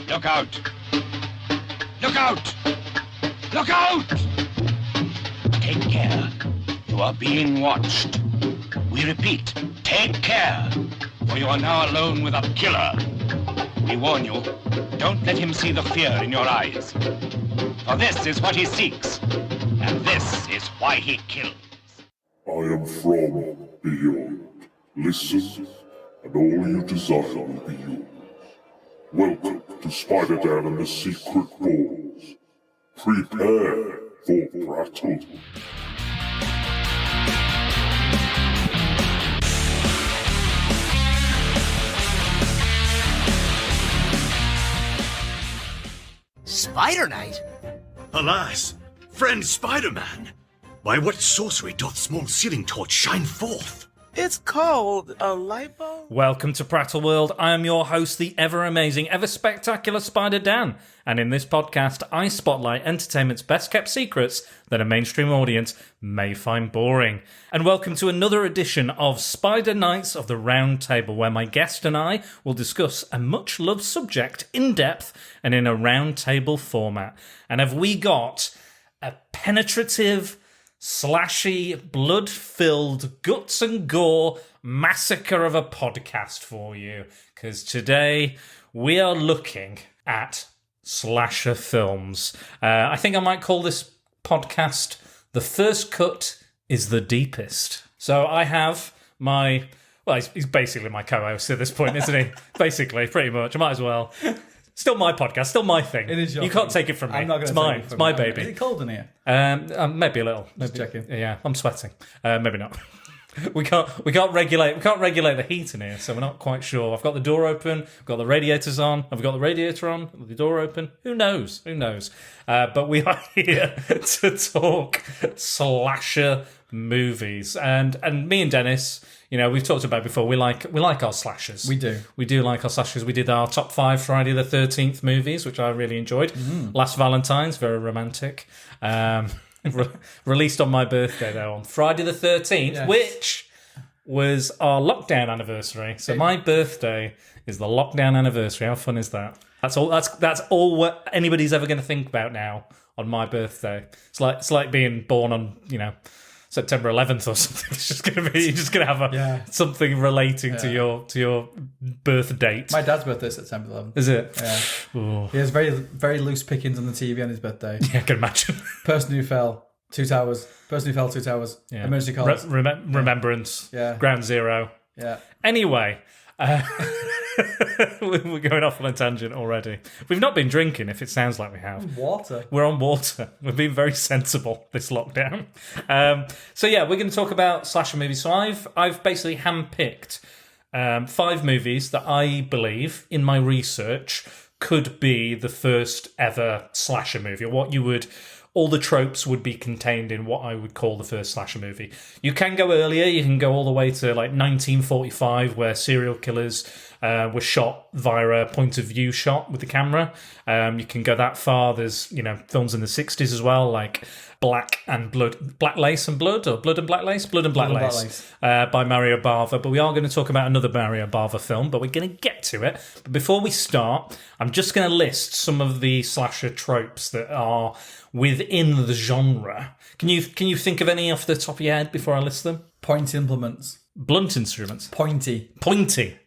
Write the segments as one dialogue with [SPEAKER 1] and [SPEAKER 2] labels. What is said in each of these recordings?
[SPEAKER 1] Look out! Look out! Look out! Take care. You are being watched. We repeat, take care, for you are now alone with a killer. We warn you, don't let him see the fear in your eyes. For this is what he seeks, and this is why he kills.
[SPEAKER 2] I am from beyond. Listen, and all you desire will be yours. Welcome to Spider-Dan and the Secret Balls. Prepare for Prattle.
[SPEAKER 3] Spider Knight?
[SPEAKER 4] Alas, friend Spider-Man, by what sorcery doth small ceiling torch shine forth?
[SPEAKER 5] It's called a light bulb.
[SPEAKER 6] Welcome to Prattle World. I am your host, the ever-amazing, ever-spectacular Spider-Dan. And in this podcast, I spotlight entertainment's best-kept secrets that a mainstream audience may find boring. And welcome to another edition of Spider Nights of the Round Table, where my guest and I will discuss a much-loved subject in depth and in a round table format. And have we got a penetrative, slashy, blood-filled, guts and gore massacre of a podcast for you, because today we are looking at slasher films. I think I might call this podcast The First Cut is the Deepest. So I have my... Well, he's basically my co-host at this point, isn't he? Basically, pretty much. I might as well. Still my podcast, still my thing.
[SPEAKER 7] It is your
[SPEAKER 6] You can't take it from me.
[SPEAKER 7] I'm not going to
[SPEAKER 6] It's
[SPEAKER 7] take
[SPEAKER 6] mine.
[SPEAKER 7] it from
[SPEAKER 6] It's my
[SPEAKER 7] you.
[SPEAKER 6] baby.
[SPEAKER 7] Is it cold in here?
[SPEAKER 6] Maybe a little.
[SPEAKER 7] Just
[SPEAKER 6] Maybe.
[SPEAKER 7] checking.
[SPEAKER 6] Yeah, I'm sweating. Maybe not. We can't regulate the heat in here, so we're not quite sure. I've got the door open. I've got the radiators on. I've got the radiator on. The door open. Who knows? But we are here to talk slasher movies, and me and Dennis. You know, we've talked about it before. We like our slashers.
[SPEAKER 7] We do.
[SPEAKER 6] We do like our slashers. We did our top 5 Friday the 13th movies, which I really enjoyed. Last Valentine's, very romantic. Released on my birthday, though, on Friday the 13th,
[SPEAKER 7] Yes.
[SPEAKER 6] which was our lockdown anniversary. So my birthday is the lockdown anniversary. How fun is that? That's all what anybody's ever going to think about now on my birthday. It's like being born on, September 11th or something. It's just going to be, you're just going to have something relating to your birth date.
[SPEAKER 7] My dad's birthday is September 11th.
[SPEAKER 6] Is it?
[SPEAKER 7] Yeah.
[SPEAKER 6] Ooh.
[SPEAKER 7] He has very, very loose pickings on the TV on his birthday.
[SPEAKER 6] Yeah, I can imagine.
[SPEAKER 7] Person who fell, 2 towers. Person who fell, 2 towers.
[SPEAKER 6] Yeah.
[SPEAKER 7] Emergency calls.
[SPEAKER 6] Remembrance.
[SPEAKER 7] Yeah.
[SPEAKER 6] Ground Zero.
[SPEAKER 7] Yeah.
[SPEAKER 6] Anyway, we're going off on a tangent already. We've not been drinking, if it sounds like we have.
[SPEAKER 7] Water.
[SPEAKER 6] We're on water. We've been very sensible this lockdown. We're going to talk about slasher movies. So I've basically handpicked 5 movies that I believe, in my research, could be the first ever slasher movie, or all the tropes would be contained in what I would call the first slasher movie. You can go earlier. You can go all the way to like 1945, where serial killers were shot via a point of view shot with the camera. You can go that far. There's films in the 60s as well, like Black Lace and Blood, or Blood and Black Lace by Mario Bava. But we are going to talk about another Mario Bava film, but we're going to get to it. But before we start, I'm just going to list some of the slasher tropes that are within the genre. Can you think of any off the top of your head before I list them?
[SPEAKER 7] Pointy implements.
[SPEAKER 6] Blunt instruments.
[SPEAKER 7] Pointy.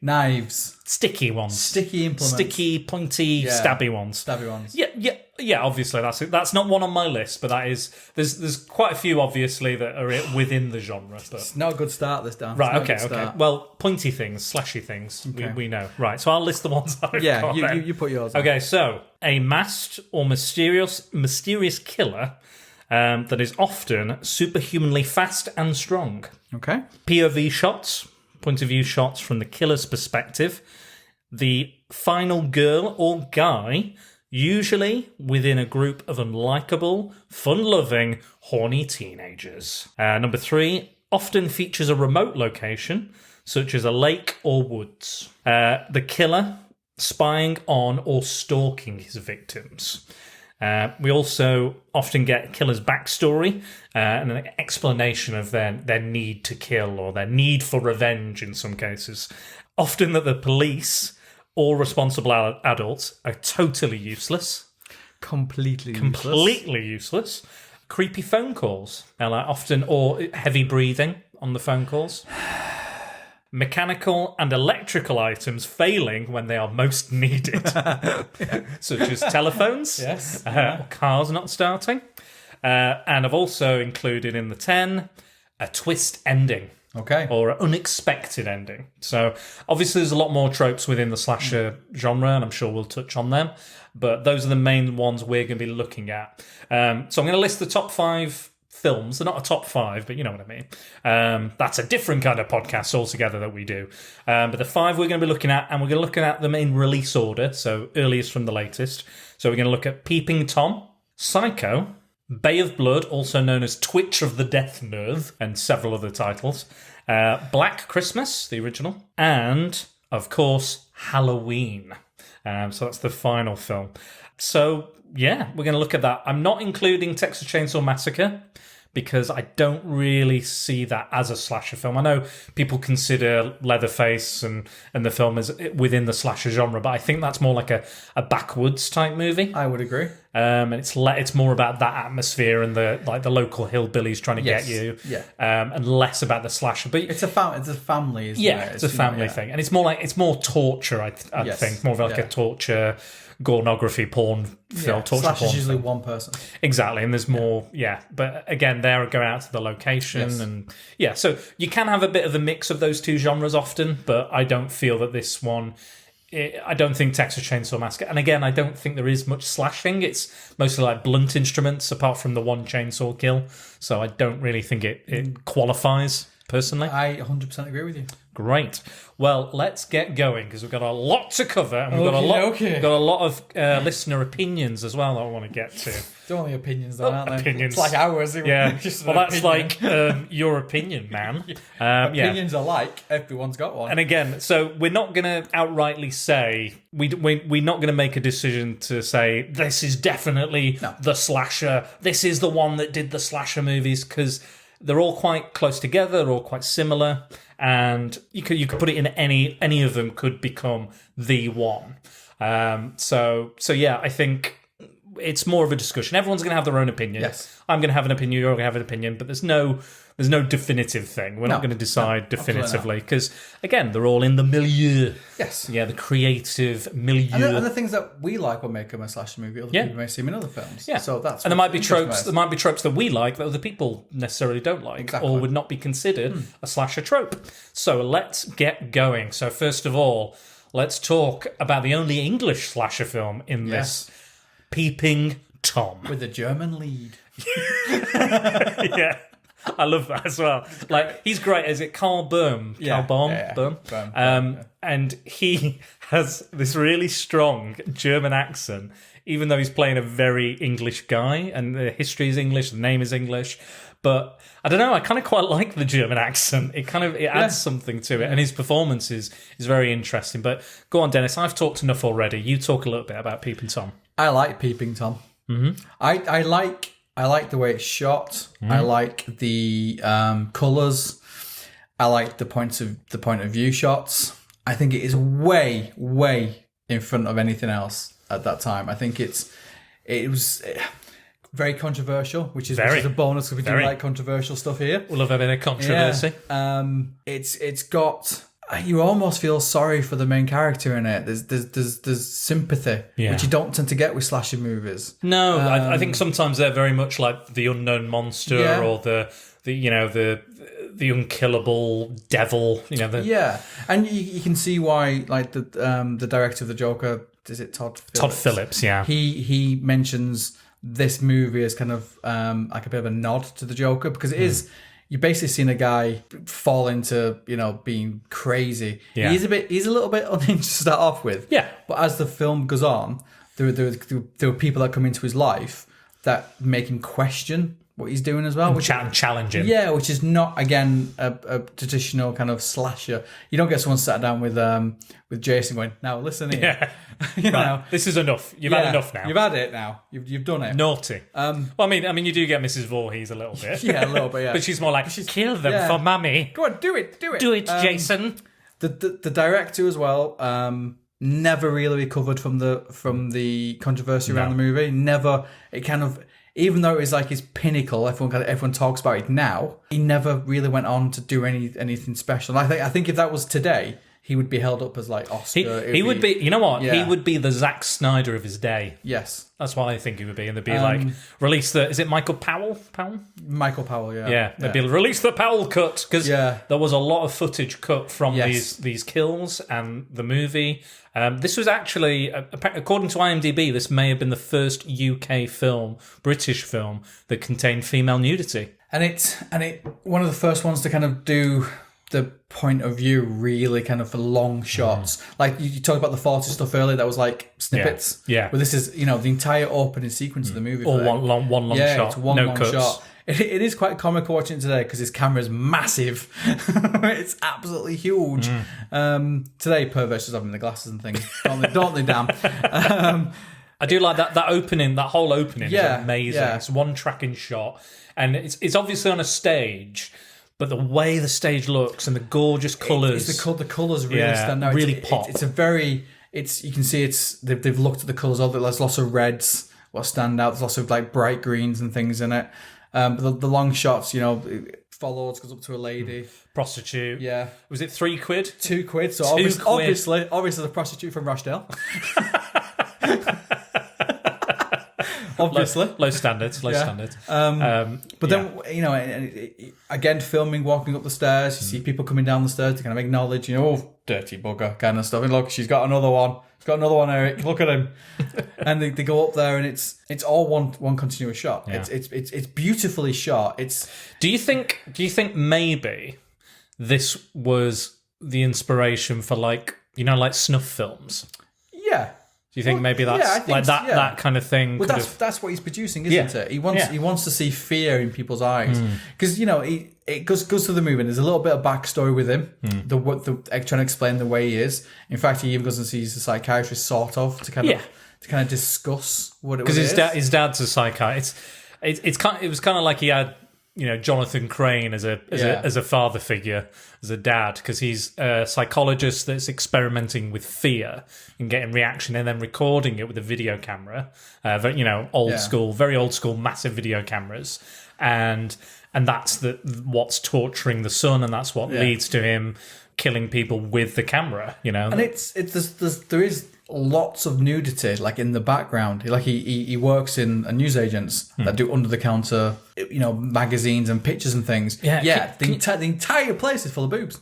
[SPEAKER 6] Knives. Sticky ones.
[SPEAKER 7] Sticky implements.
[SPEAKER 6] Sticky, pointy, stabby ones. Yeah. Obviously, that's not one on my list, but that is. There's quite a few, obviously, that are within the genre. But
[SPEAKER 7] It's not a good start, this, Dan.
[SPEAKER 6] right, okay. Well, pointy things, slashy things,
[SPEAKER 7] Okay.
[SPEAKER 6] we know. Right, so I'll list the ones I've
[SPEAKER 7] Yeah,
[SPEAKER 6] got then.
[SPEAKER 7] you put yours on.
[SPEAKER 6] Okay, so a masked or mysterious killer that is often superhumanly fast and strong.
[SPEAKER 7] Okay.
[SPEAKER 6] POV shots, point of view shots from the killer's perspective. The final girl or guy, usually within a group of unlikable, fun-loving, horny teenagers. Number 3, often features a remote location, such as a lake or woods. The killer spying on or stalking his victims. We also often get killer's backstory and an explanation of their need to kill or their need for revenge in some cases. Often that the police All responsible adults are totally useless.
[SPEAKER 7] Completely
[SPEAKER 6] Useless. Creepy phone calls, often, or heavy breathing on the phone calls. Mechanical and electrical items failing when they are most needed, such as telephones,
[SPEAKER 7] Yes.
[SPEAKER 6] Or cars not starting. And I've also included in the 10 a twist ending.
[SPEAKER 7] Okay.
[SPEAKER 6] Or an unexpected ending. So obviously there's a lot more tropes within the slasher genre, and I'm sure we'll touch on them. But those are the main ones we're going to be looking at. So I'm going to list the top 5 films. They're not a top 5, but you know what I mean. That's a different kind of podcast altogether that we do. But the 5 we're going to be looking at, and we're going to look at them in release order, so earliest from the latest. So we're going to look at Peeping Tom, Psycho, Bay of Blood, also known as Twitch of the Death Nerve, and several other titles. Black Christmas, the original. And, of course, Halloween. So that's the final film. So, yeah, we're going to look at that. I'm not including Texas Chainsaw Massacre, because I don't really see that as a slasher film. I know people consider Leatherface and the film as within the slasher genre, but I think that's more like a backwoods type movie.
[SPEAKER 7] I would agree.
[SPEAKER 6] And it's more about that atmosphere and the local hillbillies trying to get you, and less about the slasher. But
[SPEAKER 7] it's a family, isn't it?
[SPEAKER 6] It's a family thing, and it's more torture. I think more of like a torture, pornography, porn film. Torture
[SPEAKER 7] Slasher's
[SPEAKER 6] porn
[SPEAKER 7] usually
[SPEAKER 6] film.
[SPEAKER 7] one person.
[SPEAKER 6] Exactly, and there's more. But again, they're going out to the location, and so you can have a bit of a mix of those two genres often. But I don't feel that this one. I don't think Texas Chainsaw Massacre, and again, I don't think there is much slashing. It's mostly like blunt instruments, apart from the one chainsaw kill. So I don't really think it qualifies, personally.
[SPEAKER 7] I 100% agree with you.
[SPEAKER 6] Great. Well, let's get going, because we've got a lot to cover, and we've got a lot of listener opinions as well that I want to get to.
[SPEAKER 7] They're only opinions, though, aren't they?
[SPEAKER 6] Opinions.
[SPEAKER 7] It's like ours.
[SPEAKER 6] Yeah. Well, that's like your opinion, man.
[SPEAKER 7] Opinions are like everyone's got one.
[SPEAKER 6] And again, so we're not going to outrightly say we're not going to make a decision to say this is definitely the slasher. This is the one that did the slasher movies, because they're all quite close together. They're all quite similar, and you could put it in any of them could become the one. So yeah, I think it's more of a discussion. Everyone's going to have their own opinion.
[SPEAKER 7] Yes.
[SPEAKER 6] I'm going to have an opinion. You're going to have an opinion. But there's no definitive thing. We're not going to decide definitively, because again, they're all in the milieu.
[SPEAKER 7] Yes.
[SPEAKER 6] Yeah, the creative milieu.
[SPEAKER 7] And the things that we like will make them a slasher movie. Other people may see them in other films.
[SPEAKER 6] Yeah.
[SPEAKER 7] So that's
[SPEAKER 6] and there might be tropes. There might be tropes that we like that other people necessarily don't like, or would not be considered a slasher trope. So let's get going. So first of all, let's talk about the only English slasher film in this. Peeping Tom.
[SPEAKER 7] With a German lead.
[SPEAKER 6] Yeah. I love that as well. Like, he's great. Is it Carl Böhm?
[SPEAKER 7] Yeah.
[SPEAKER 6] Carl Böhm?
[SPEAKER 7] Böhm.
[SPEAKER 6] And he has this really strong German accent, even though he's playing a very English guy, and the history is English, the name is English. But I don't know, I kind of quite like the German accent. It adds something to it, and his performance is very interesting. But go on, Dennis, I've talked enough already. You talk a little bit about Peeping Tom.
[SPEAKER 7] I like Peeping Tom. Mm-hmm. I like the way it's shot. I like the colours. I like the point of view shots. I think it is way in front of anything else at that time. I think it was very controversial, which is a bonus, because we do like controversial stuff here.
[SPEAKER 6] We love a bit of controversy.
[SPEAKER 7] Yeah. It's got. You almost feel sorry for the main character in it. There's sympathy, which you don't tend to get with slasher movies.
[SPEAKER 6] No, I think sometimes they're very much like the unknown monster or the unkillable devil.
[SPEAKER 7] And you can see why, like the director of the Joker, is it Todd Phillips?
[SPEAKER 6] Todd Phillips, yeah.
[SPEAKER 7] He mentions this movie as kind of like a bit of a nod to the Joker, because it is. You're basically seeing a guy fall into, being crazy.
[SPEAKER 6] Yeah.
[SPEAKER 7] He's a little bit unhinged to start off with.
[SPEAKER 6] Yeah.
[SPEAKER 7] But as the film goes on, there were people that come into his life that make him question what he's doing as well.
[SPEAKER 6] Which challenge him.
[SPEAKER 7] Yeah, which is not, again, a traditional kind of slasher. You don't get someone sat down with Jason going, now listen here.
[SPEAKER 6] Yeah. Right. This is enough. You've had enough now.
[SPEAKER 7] You've had it now. You've done it.
[SPEAKER 6] Naughty. Well, I mean, you do get Mrs. Voorhees a little bit.
[SPEAKER 7] Yeah, a little bit, yeah.
[SPEAKER 6] But she's more like, kill them for mummy.
[SPEAKER 7] Go on, do it.
[SPEAKER 6] Do it, Jason.
[SPEAKER 7] The director as well, never really recovered from the controversy around the movie. Never. It kind of, even though it was like his pinnacle, everyone talks about it now. He never really went on to do anything special. And I think if that was today, he would be held up as like Oscar.
[SPEAKER 6] He would be. You know what?
[SPEAKER 7] Yeah.
[SPEAKER 6] He would be the Zack Snyder of his day.
[SPEAKER 7] Yes.
[SPEAKER 6] That's what I think he would be. And they'd be like, release the... Is it Michael Powell?
[SPEAKER 7] Michael Powell, yeah.
[SPEAKER 6] Yeah. They'd be like, release the Powell cut. Because there was a lot of footage cut from these kills and the movie. This was actually, according to IMDb, this may have been the first UK film, British film, that contained female nudity.
[SPEAKER 7] And it one of the first ones to kind of do the point of view really kind of for long shots. Like you talked about the 40 stuff earlier, that was like snippets.
[SPEAKER 6] Yeah.
[SPEAKER 7] But this is, the entire opening sequence of the movie.
[SPEAKER 6] Or one long shot.
[SPEAKER 7] It's one
[SPEAKER 6] no
[SPEAKER 7] long
[SPEAKER 6] cuts.
[SPEAKER 7] shot. It is quite comical watching it today because his camera's massive. It's absolutely huge. Today, perverts just having the glasses and things. Don't they, damn?
[SPEAKER 6] I do like that opening, that whole opening is amazing.
[SPEAKER 7] Yeah.
[SPEAKER 6] It's one tracking shot. And it's obviously on a stage, but the way the stage looks and the gorgeous colours.
[SPEAKER 7] The colours really stand out.
[SPEAKER 6] Really pop.
[SPEAKER 7] It's a very... you can see they've looked at the colours. There's lots of reds what stand out. There's lots of like bright greens and things in it. But the long shots, it follows, goes up to a lady.
[SPEAKER 6] Prostitute.
[SPEAKER 7] Yeah.
[SPEAKER 6] Was it £3?
[SPEAKER 7] £2. So
[SPEAKER 6] £2.
[SPEAKER 7] obviously the prostitute from Rochdale. Obviously.
[SPEAKER 6] Low standards. Standards.
[SPEAKER 7] But then, again, filming, walking up the stairs, you see people coming down the stairs to kind of acknowledge, dirty bugger kind of stuff. And look, she's got another one. She's got another one, Eric. Look at him. And they go up there, and it's all one continuous shot. Yeah. It's beautifully shot.
[SPEAKER 6] Do you think maybe this was the inspiration for like snuff films?
[SPEAKER 7] Yeah.
[SPEAKER 6] Do you think maybe that's that kind of thing?
[SPEAKER 7] Well, that's what he's producing, isn't it? He wants to see fear in people's eyes because it goes through the movie. And there's a little bit of backstory with him, trying to explain the way he is. In fact, he even goes and sees a psychiatrist, sort of, to kind of discuss what it was.
[SPEAKER 6] Because his dad's a psychiatrist. It was kind of like he had Jonathan Crane as a father figure, as a dad, because he's a psychologist that's experimenting with fear and getting reaction and then recording it with a video camera, very old school, massive video cameras, and that's what's torturing the son, and that's what leads to him killing people with the camera. And
[SPEAKER 7] there is lots of nudity like in the background. Like he works in a newsagents that do under the counter magazines and pictures and things. The entire place is full of boobs.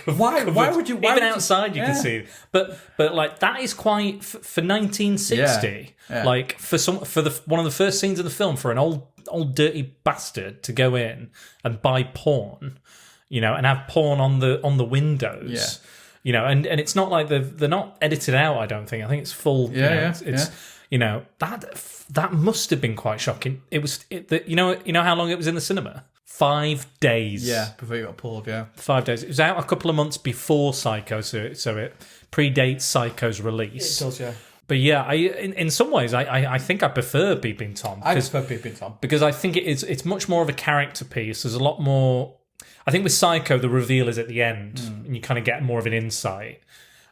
[SPEAKER 7] Why would you
[SPEAKER 6] outside you can see, but like that is quite for 1960 like for one of the first scenes of the film, for an old dirty bastard to go in and buy porn, and have porn on the windows. And it's not like they're not edited out. I don't think. I think it's full. It's that must have been quite shocking. It was. How long it was in the cinema? 5 days.
[SPEAKER 7] Yeah, before you got pulled. Yeah,
[SPEAKER 6] 5 days. It was out a couple of months before Psycho, so it predates Psycho's release.
[SPEAKER 7] It does, yeah.
[SPEAKER 6] But yeah, in some ways, I think I prefer Peeping Tom.
[SPEAKER 7] I prefer Peeping Tom
[SPEAKER 6] because I think it's much more of a character piece. There's a lot more. I think with Psycho, the reveal is at the end, and you kind of get more of an insight.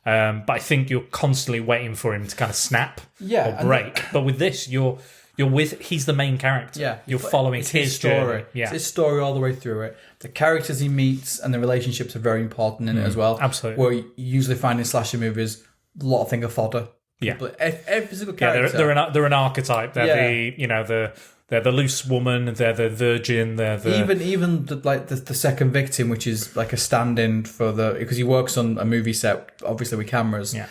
[SPEAKER 6] But I think you're constantly waiting for him to kind of snap or break. But with this, he's the main character.
[SPEAKER 7] Yeah,
[SPEAKER 6] you're following his
[SPEAKER 7] story.
[SPEAKER 6] Journey. Yeah,
[SPEAKER 7] it's his story all the way through it. The characters he meets and the relationships are very important in it as well.
[SPEAKER 6] Absolutely.
[SPEAKER 7] Where you usually find in slasher movies a lot of things are fodder.
[SPEAKER 6] Yeah,
[SPEAKER 7] but every single character.
[SPEAKER 6] They're an archetype. They're they're the loose woman. They're the virgin. They're the
[SPEAKER 7] even the second victim, which is like a stand-in for because he works on a movie set, obviously with cameras.
[SPEAKER 6] Yeah.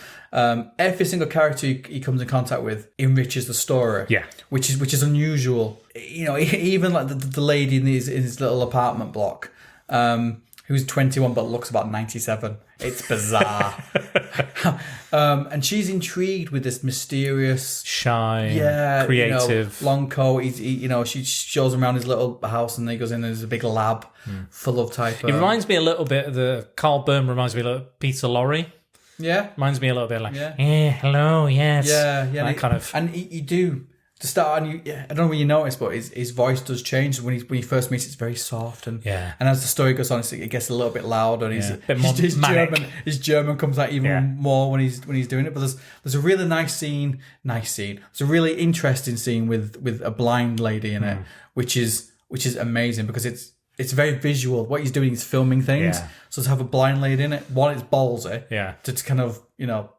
[SPEAKER 7] Every single character he comes in contact with enriches the story.
[SPEAKER 6] Yeah,
[SPEAKER 7] which is unusual. Even like the lady in his little apartment block, who's 21 but looks about 97. It's bizarre. And she's intrigued with this mysterious,
[SPEAKER 6] shy, creative,
[SPEAKER 7] long coat. She shows him around his little house, and then he goes in and there's a big lab full of type.
[SPEAKER 6] It reminds me a little bit of Carl Byrne reminds me a little of Peter Lorre.
[SPEAKER 7] Yeah,
[SPEAKER 6] reminds me a little bit like hello, yes,
[SPEAKER 7] yeah,
[SPEAKER 6] that kind of.
[SPEAKER 7] And you do. the start, and I don't know when you notice, but his voice does change when he first meets. It's very soft, and as the story goes on, it gets a little bit louder, and
[SPEAKER 6] a bit more manic.
[SPEAKER 7] His German comes out even more when he's doing it. But there's a really nice scene. It's a really interesting scene with a blind lady in it, which is amazing because it's very visual. What he's doing is filming things. Yeah. So to have a blind lady in it, one, it's ballsy. Yeah. To kind of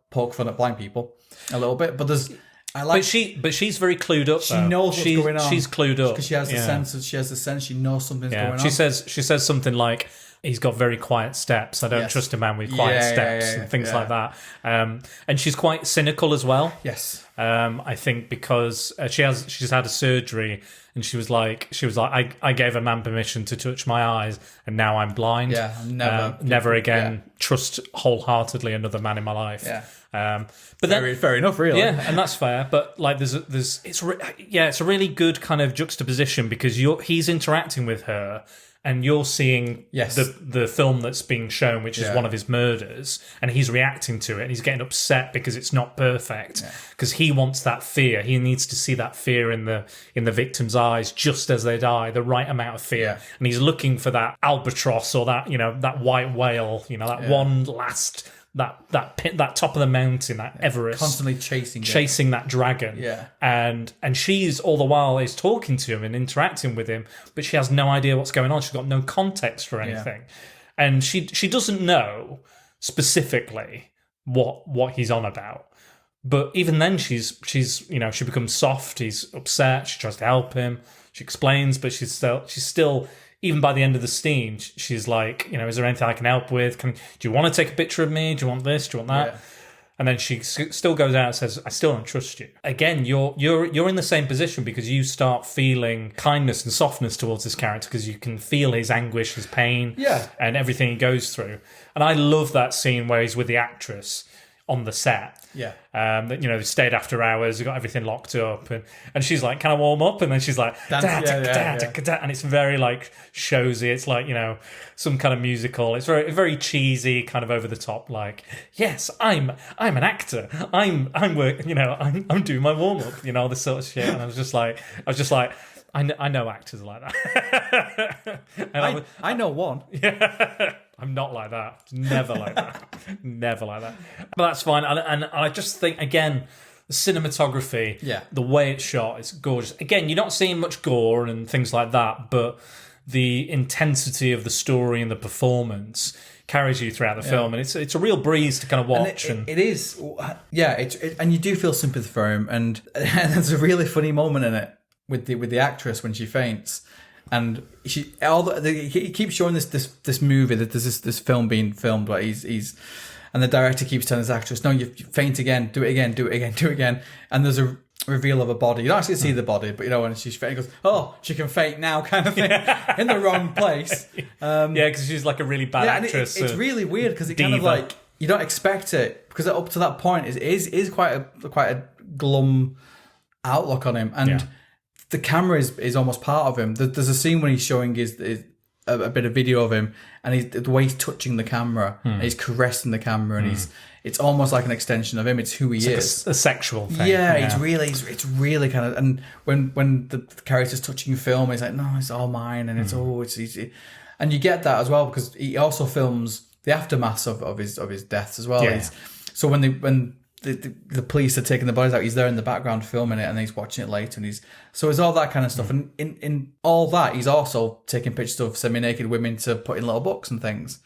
[SPEAKER 7] poke fun at blind people a little bit, but there's. But she's very clued up.
[SPEAKER 6] She knows what's going on. She's clued up
[SPEAKER 7] because she has the sense. She has the sense. She knows something's going on.
[SPEAKER 6] She says something like, "He's got very quiet steps. I don't trust a man with quiet steps," and things like that. And she's quite cynical as well.
[SPEAKER 7] Yes.
[SPEAKER 6] I think because she's had a surgery, and she was like, I gave a man permission to touch my eyes, and now I'm blind.
[SPEAKER 7] Yeah,
[SPEAKER 6] never again trust wholeheartedly another man in my life.
[SPEAKER 7] Yeah.
[SPEAKER 6] But
[SPEAKER 7] fair enough, really.
[SPEAKER 6] Yeah, and that's fair. But like, it's a really good kind of juxtaposition because he's interacting with her, and you're seeing the film that's being shown, which is one of his murders, and he's reacting to it, and he's getting upset because it's not perfect, because he wants that fear. He needs to see that fear in the victim's eyes just as they die, the right amount of fear, and he's looking for that albatross or that that white whale, that one last. That top of the mountain, that Everest,
[SPEAKER 7] constantly chasing
[SPEAKER 6] that dragon, and she's all the while is talking to him and interacting with him, but she has no idea what's going on. She's got no context for anything, and she doesn't know specifically what he's on about. But even then, she's she becomes soft. He's upset. She tries to help him. She explains, but she's still. Even by the end of the scene, she's like, is there anything I can help with? Do you want to take a picture of me? Do you want this? Do you want that? Yeah. And then she still goes out and says, I still don't trust you. Again, you're in the same position because you start feeling kindness and softness towards this character because you can feel his anguish, his pain, and everything he goes through. And I love that scene where he's with the actress on the set.
[SPEAKER 7] Yeah.
[SPEAKER 6] They stayed after hours, they got everything locked up, and she's like, "Can I warm up?" And then she's like, and it's very like showsy. It's like some kind of musical. It's very very cheesy, kind of over the top. Like, yes, I'm an actor. I'm doing my warm up. This sort of shit. And I was just like. I know actors like that. And
[SPEAKER 7] I know one.
[SPEAKER 6] Yeah. I'm not like that. Never like that. Never like that. But that's fine. And I just think, again, the cinematography, the way it's shot, is gorgeous. Again, you're not seeing much gore and things like that, but the intensity of the story and the performance carries you throughout the film, and it's a real breeze to kind of watch.
[SPEAKER 7] And it is, and you do feel sympathy for him. And there's a really funny moment in it with the actress when she faints, and he keeps showing this movie that there's this film being filmed where he's and the director keeps telling his actress, no, you faint again, do it again, and there's a reveal of a body. You don't actually see the body, but when she's fainting, he goes, oh, she can faint now, kind of thing, in the wrong place.
[SPEAKER 6] Because she's like a really bad actress.
[SPEAKER 7] It's really weird because it kind of like you don't expect it, because up to that point it is quite a glum outlook on him, and the camera is almost part of him. There's a scene when he's showing a bit of video of him, and the way he's touching the camera, and he's caressing the camera, and it's almost like an extension of him. It's who he is.
[SPEAKER 6] Like a sexual thing.
[SPEAKER 7] Yeah, it's really kind of. And when the character's touching film, he's like, no, it's all mine, and it's easy. And you get that as well because he also films the aftermath of his deaths as well.
[SPEAKER 6] Yeah.
[SPEAKER 7] So when the police are taking the bodies out, he's there in the background filming it, and he's watching it later, and so it's all that kind of stuff. And in all that, he's also taking pictures of semi-naked women to put in little books and things.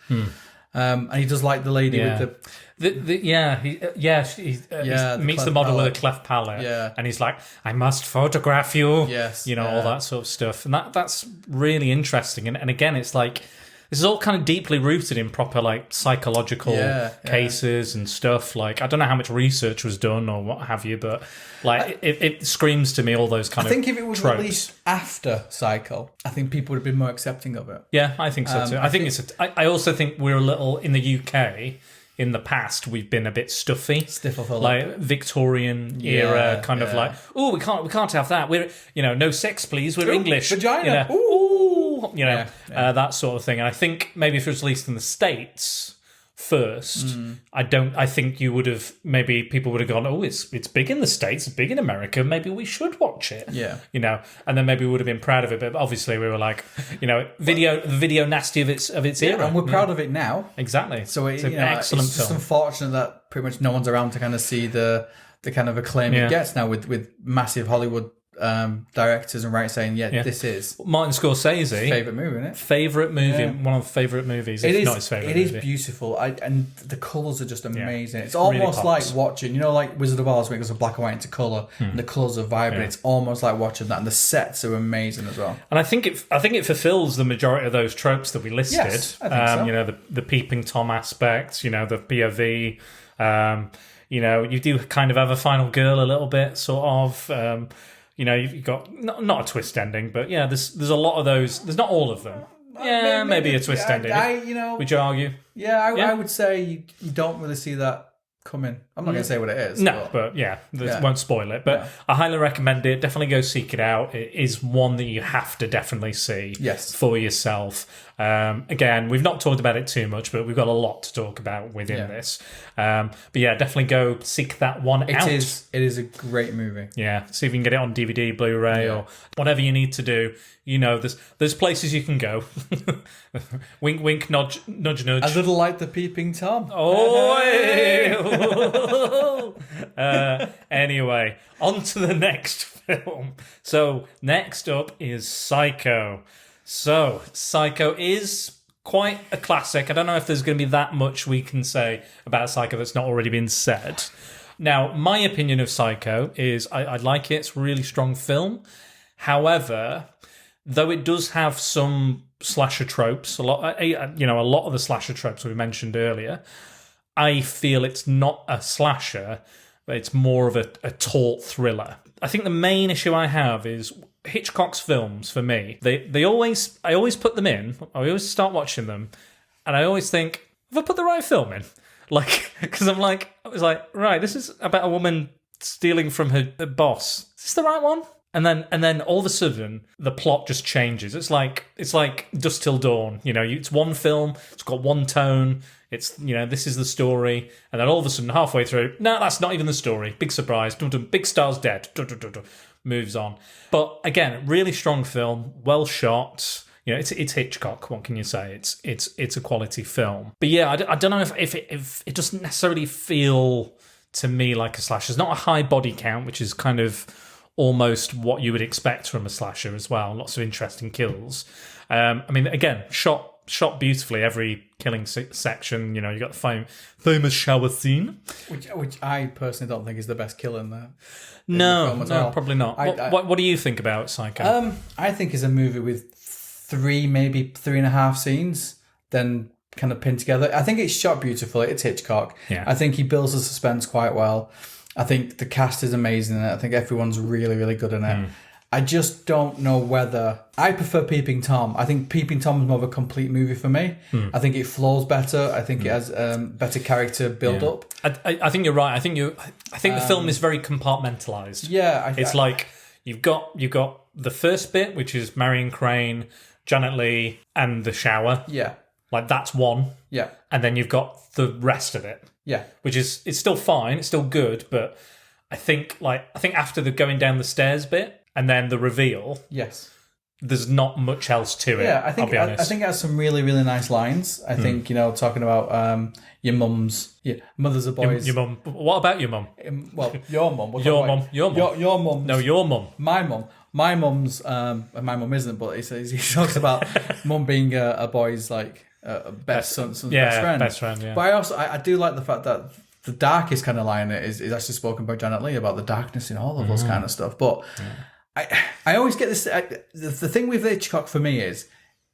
[SPEAKER 7] And he does like the lady with
[SPEAKER 6] he meets the model with a cleft palate, and he's like, I must photograph you, all that sort of stuff, and that's really interesting. And again, it's like, this is all kind of deeply rooted in proper like psychological cases and stuff. Like, I don't know how much research was done or what have you, but like it screams to me all those kind of tropes.
[SPEAKER 7] I think if it was released after Psycho, I think people would have been more accepting of it.
[SPEAKER 6] Yeah, I think so too. I also think we're a little, in the UK, in the past, we've been a bit stuffy,
[SPEAKER 7] stiff of a
[SPEAKER 6] like Victorian era kind of like, oh, we can't have that. We're no sex, please. We're English.
[SPEAKER 7] Vagina.
[SPEAKER 6] That sort of thing. And I think maybe if it was released in the States first, I think you would have, maybe people would have gone, oh, it's big in the States, it's big in America, maybe we should watch it.
[SPEAKER 7] Yeah.
[SPEAKER 6] You know, and then maybe we would have been proud of it, but obviously we were like, you know, video nasty of its era.
[SPEAKER 7] And we're proud of it now.
[SPEAKER 6] Exactly.
[SPEAKER 7] So
[SPEAKER 6] it's an excellent
[SPEAKER 7] it's just
[SPEAKER 6] film.
[SPEAKER 7] unfortunate that pretty much no one's around to kind of see the kind of acclaim it gets now with massive Hollywood directors and writers saying, this is
[SPEAKER 6] Martin Scorsese
[SPEAKER 7] favorite movie, isn't it?
[SPEAKER 6] Favorite movie, one of the favorite movies. If not his favorite.
[SPEAKER 7] It is
[SPEAKER 6] movie.
[SPEAKER 7] beautiful, and the colors are just amazing. It's
[SPEAKER 6] Really
[SPEAKER 7] almost
[SPEAKER 6] pops.
[SPEAKER 7] like watching, you know, like Wizard of Oz, when it goes from black and white into color, and the colors are vibrant. It's almost like watching that, and the sets are amazing as well.
[SPEAKER 6] And I think it fulfills the majority of those tropes that we listed.
[SPEAKER 7] Yes, I think so.
[SPEAKER 6] You know, the peeping Tom aspect. You know, the POV. You know, you do kind of have a final girl a little bit, sort of. You know, you've got not a twist ending, but yeah, there's a lot of those. There's not all of them. Yeah, maybe a twist ending. Would you argue?
[SPEAKER 7] Yeah, I would say you don't really see that coming. I'm not going to say what it is.
[SPEAKER 6] No, but won't spoil it. But I highly recommend it. Definitely go seek it out. It is one that you have to definitely see for yourself. Again, we've not talked about it too much, but we've got a lot to talk about within this. But yeah, definitely go seek that one out.
[SPEAKER 7] It is a great movie.
[SPEAKER 6] Yeah, see if you can get it on DVD, Blu-ray, or whatever you need to do. You know, there's places you can go. Wink, wink, nudge, nudge, nudge.
[SPEAKER 7] A little like the peeping Tom.
[SPEAKER 6] Anyway, on to the next film. So next up is Psycho. So Psycho is quite a classic. I don't know if there's going to be that much we can say about Psycho that's not already been said. Now, my opinion of Psycho is I like it. It's a really strong film. However, though it does have some slasher tropes, a lot of the slasher tropes we mentioned earlier, I feel it's not a slasher, but it's more of a taut thriller. I think the main issue I have is Hitchcock's films, for me, I always put them in, I always start watching them, and I always think, have I put the right film in? Like, because I was like, right, this is about a woman stealing from her boss. Is this the right one? And then all of a sudden the plot just changes. It's like Dusk Till Dawn. You know, it's one film. It's got one tone. It's, you know, this is the story, and then all of a sudden halfway through, no, that's not even the story. Big surprise. Big star's dead. Moves on. But again, really strong film. Well shot. You know, it's Hitchcock. What can you say? It's a quality film. But yeah, I don't know if it doesn't necessarily feel to me like a slasher. There's not a high body count, which is kind of almost what you would expect from a slasher as well. Lots of interesting kills. I mean, again, shot beautifully. Every killing section, you know, you got the famous shower scene,
[SPEAKER 7] which I personally don't think is the best kill in there.
[SPEAKER 6] No, probably not. What do you think about Psycho?
[SPEAKER 7] I think it's a movie with 3, maybe 3.5 scenes, then kind of pinned together. I think it's shot beautifully. It's Hitchcock.
[SPEAKER 6] Yeah.
[SPEAKER 7] I think he builds the suspense quite well. I think the cast is amazing in it. I think everyone's really, really good in it. I just don't know whether... I prefer Peeping Tom. I think Peeping Tom is more of a complete movie for me. I think it flows better. I think it has better character build-up.
[SPEAKER 6] I think you're right. I think the film is very compartmentalised.
[SPEAKER 7] Yeah.
[SPEAKER 6] It's like you've got the first bit, which is Marion Crane, Janet Leigh, and the shower.
[SPEAKER 7] Yeah.
[SPEAKER 6] Like, that's one.
[SPEAKER 7] Yeah.
[SPEAKER 6] And then you've got the rest of it.
[SPEAKER 7] Yeah.
[SPEAKER 6] Which is, it's still fine, it's still good, but I think after the going down the stairs bit and then the reveal,
[SPEAKER 7] yes,
[SPEAKER 6] there's not much else to it.
[SPEAKER 7] Yeah, I think
[SPEAKER 6] I'll be honest.
[SPEAKER 7] I think it has some really, really nice lines. I think, you know, talking about your mum's mothers are boys.
[SPEAKER 6] Your mum. What about your mum?
[SPEAKER 7] Well, your mum.
[SPEAKER 6] Your mum.
[SPEAKER 7] Your mum.
[SPEAKER 6] No, your mum.
[SPEAKER 7] My mum. My mum's my mum isn't, but he talks about mum being a boy's like best son's best friend.
[SPEAKER 6] Best friend. Yeah.
[SPEAKER 7] But I do like the fact that the darkest kind of line is actually spoken by Janet Leigh about the darkness in all of us kind of stuff. But I always get this. The thing with Hitchcock for me is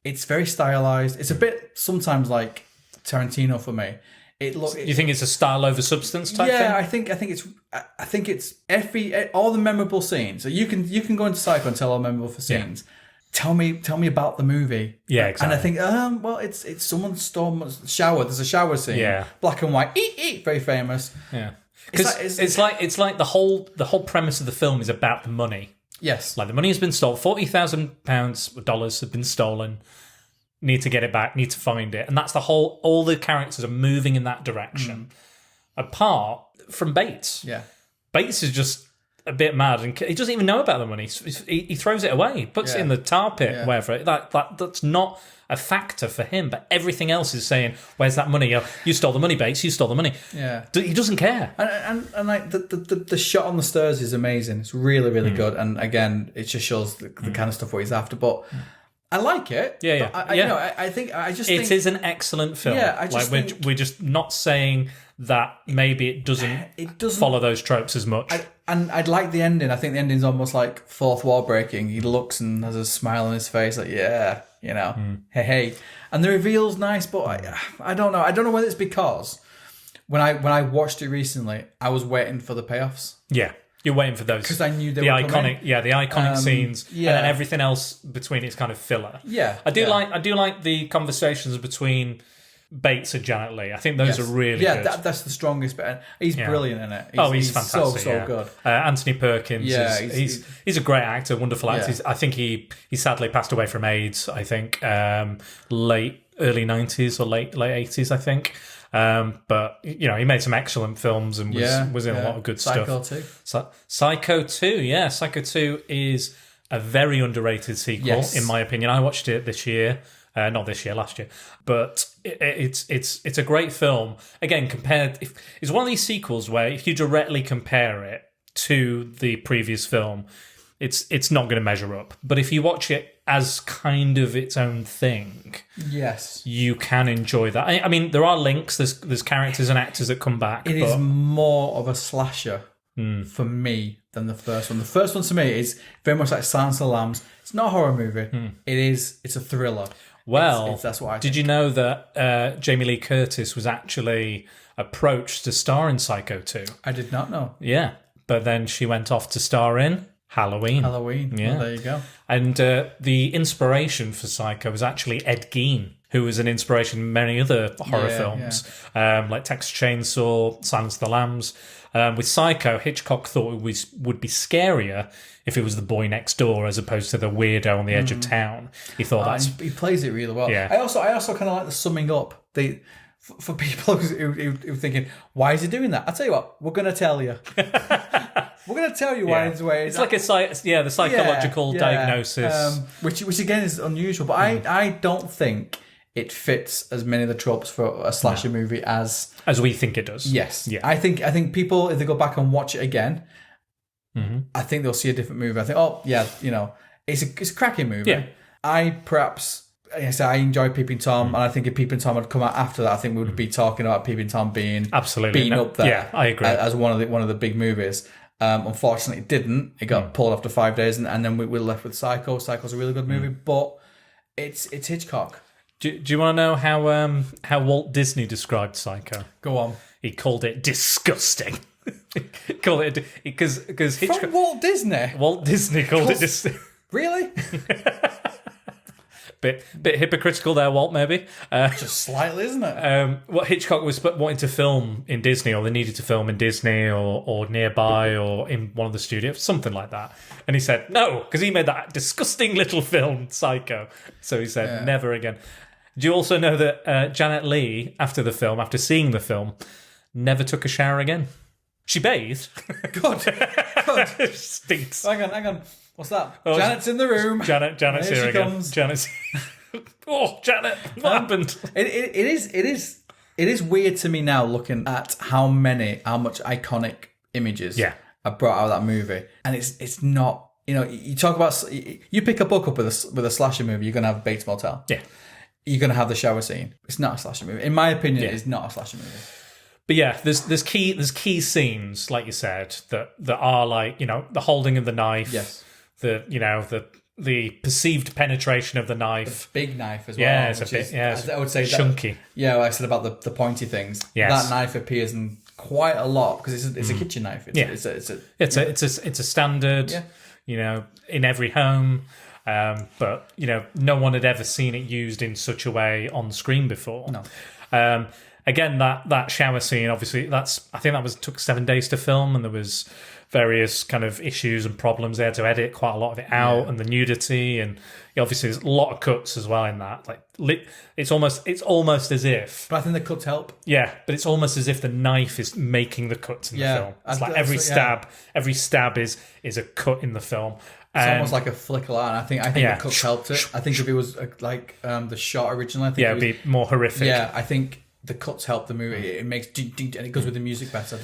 [SPEAKER 7] it's very stylized. It's a bit sometimes like Tarantino for me.
[SPEAKER 6] You think it's a style over substance type thing?
[SPEAKER 7] Yeah, I think it's all the memorable scenes. So you can go into Psycho and tell all memorable for scenes. Tell me about the movie.
[SPEAKER 6] Yeah, exactly.
[SPEAKER 7] And I think, well, it's someone's storm shower. There's a shower scene.
[SPEAKER 6] Yeah,
[SPEAKER 7] black and white. Eat, very famous.
[SPEAKER 6] Yeah, because it's like the whole premise of the film is about the money.
[SPEAKER 7] Yes,
[SPEAKER 6] like the money has been stolen. $40,000 have been stolen. need to get it back, need to find it. And that's the whole, all the characters are moving in that direction. Apart from Bates.
[SPEAKER 7] Yeah.
[SPEAKER 6] Bates is just a bit mad, and he doesn't even know about the money. He throws it away, puts it in the tar pit, wherever. That's not a factor for him, but everything else is saying, where's that money? You stole the money, Bates, you stole the money.
[SPEAKER 7] Yeah.
[SPEAKER 6] He doesn't care.
[SPEAKER 7] And like the shot on the stairs is amazing. It's really, really good. And again, it just shows the kind of stuff what he's after. But I like it.
[SPEAKER 6] Yeah.
[SPEAKER 7] I think
[SPEAKER 6] it is an excellent film.
[SPEAKER 7] Yeah, I just think
[SPEAKER 6] we're just not saying that maybe it doesn't follow those tropes as much.
[SPEAKER 7] I'd like the ending. I think the ending's almost like fourth wall breaking. He looks and has a smile on his face, like, yeah, you know, hey. And the reveal's nice, but I don't know. I don't know whether it's because when I watched it recently, I was waiting for the payoffs.
[SPEAKER 6] Yeah. You're waiting for those
[SPEAKER 7] because I knew they
[SPEAKER 6] the
[SPEAKER 7] were
[SPEAKER 6] iconic,
[SPEAKER 7] coming.
[SPEAKER 6] the iconic scenes, and then everything else between it's kind of filler.
[SPEAKER 7] Yeah,
[SPEAKER 6] I do like the conversations between Bates and Janet Leigh. I think those are really good.
[SPEAKER 7] Yeah, that's the strongest bit. He's brilliant in it.
[SPEAKER 6] He's fantastic.
[SPEAKER 7] So good.
[SPEAKER 6] Anthony Perkins. Yeah, he's a great actor, wonderful actor.
[SPEAKER 7] Yeah.
[SPEAKER 6] I think he sadly passed away from AIDS. I think early 90s or late 80s. I think. But you know, he made some excellent films and was in a lot of good
[SPEAKER 7] Psycho
[SPEAKER 6] stuff. Psycho 2, yeah. Psycho 2 is a very underrated sequel, in my opinion. I watched it this year. Not this year, last year. But it's a great film. Again, it's one of these sequels where if you directly compare it to the previous film, it's not going to measure up. But if you watch it as kind of its own thing, you can enjoy that. I mean, there are links. There's characters and actors that come back.
[SPEAKER 7] It is more of a slasher for me than the first one. The first one to me is very much like Silence of the Lambs. It's not a horror movie. It's a thriller.
[SPEAKER 6] Well,
[SPEAKER 7] that's what I think.
[SPEAKER 6] Did you know that Jamie Lee Curtis was actually approached to star in Psycho 2?
[SPEAKER 7] I did not know.
[SPEAKER 6] Yeah, but then she went off to star in Halloween.
[SPEAKER 7] Yeah, well, there you go.
[SPEAKER 6] And the inspiration for Psycho was actually Ed Gein, who was an inspiration in many other horror films, like Texas Chainsaw, Silence of the Lambs. With Psycho, Hitchcock thought it would be scarier if it was the boy next door as opposed to the weirdo on the edge of town. He thought
[SPEAKER 7] he plays it really well. Yeah. I also kind of like the summing up. For people who are thinking, why is he doing that? I'll tell you what, we're going to tell you. We're going to tell you why it's the way.
[SPEAKER 6] It's like the psychological diagnosis.
[SPEAKER 7] Which again is unusual, but I don't think it fits as many of the tropes for a slasher movie as
[SPEAKER 6] we think it does.
[SPEAKER 7] Yes.
[SPEAKER 6] Yeah.
[SPEAKER 7] I think people, if they go back and watch it again, I think they'll see a different movie. I think, it's a cracking movie.
[SPEAKER 6] Yeah.
[SPEAKER 7] I enjoy Peeping Tom, and I think if Peeping Tom had come out after that, I think we would be talking about Peeping Tom being up there.
[SPEAKER 6] Yeah, I agree.
[SPEAKER 7] As one of the big movies. Unfortunately, it didn't. It got pulled after 5 days, and then we were left with Psycho. Psycho's a really good movie, but it's Hitchcock.
[SPEAKER 6] Do you want to know how Walt Disney described Psycho?
[SPEAKER 7] Go on.
[SPEAKER 6] He called it disgusting. Called it because Hitchcock.
[SPEAKER 7] From Walt Disney.
[SPEAKER 6] Walt Disney called it disgusting.
[SPEAKER 7] Really?
[SPEAKER 6] Bit hypocritical there, Walt, maybe.
[SPEAKER 7] Just slightly, isn't it?
[SPEAKER 6] What Hitchcock was wanting to film in Disney, or they needed to film in Disney or nearby or in one of the studios, something like that. And he said, no, because he made that disgusting little film, Psycho. So he said, never again. Do you also know that Janet Leigh, after seeing the film, never took a shower again? She bathed.
[SPEAKER 7] God.
[SPEAKER 6] Stinks.
[SPEAKER 7] Hang on. What's that? Janet's in the room.
[SPEAKER 6] Janet's here again.
[SPEAKER 7] Comes.
[SPEAKER 6] Janet's. Oh, Janet! What happened?
[SPEAKER 7] It is weird to me now looking at how much iconic images are brought out of that movie, and it's not. You talk about you pick a book up with a slasher movie, you're gonna have Bates Motel.
[SPEAKER 6] Yeah,
[SPEAKER 7] you're gonna have the shower scene. It's not a slasher movie, in my opinion. It's not a slasher movie.
[SPEAKER 6] But yeah, there's key scenes, like you said, that are like the holding of the knife.
[SPEAKER 7] Yes.
[SPEAKER 6] The perceived penetration of the knife.
[SPEAKER 7] The big knife as well.
[SPEAKER 6] Yeah, it's a bit. Yeah,
[SPEAKER 7] I would say
[SPEAKER 6] chunky.
[SPEAKER 7] I said about the pointy things.
[SPEAKER 6] Yes.
[SPEAKER 7] That knife appears in quite a lot because it's a kitchen knife. It's
[SPEAKER 6] a standard. Yeah. In every home. But no one had ever seen it used in such a way on screen before.
[SPEAKER 7] No.
[SPEAKER 6] again, that shower scene, obviously, I think that took 7 days to film, and there was various kind of issues and problems. They had to edit quite a lot of it out, and the nudity, and obviously there's a lot of cuts as well in that. Like it's almost as if.
[SPEAKER 7] But I think the cuts help.
[SPEAKER 6] Yeah, but it's almost as if the knife is making the cuts in the film. It's like every stab is a cut in the film.
[SPEAKER 7] It's almost like a flick of light, and I think the cuts helped it. I think if it was like the shot originally, I think
[SPEAKER 6] it'd be more horrific.
[SPEAKER 7] Yeah, I think the cuts help the movie. It makes and it goes with the music better.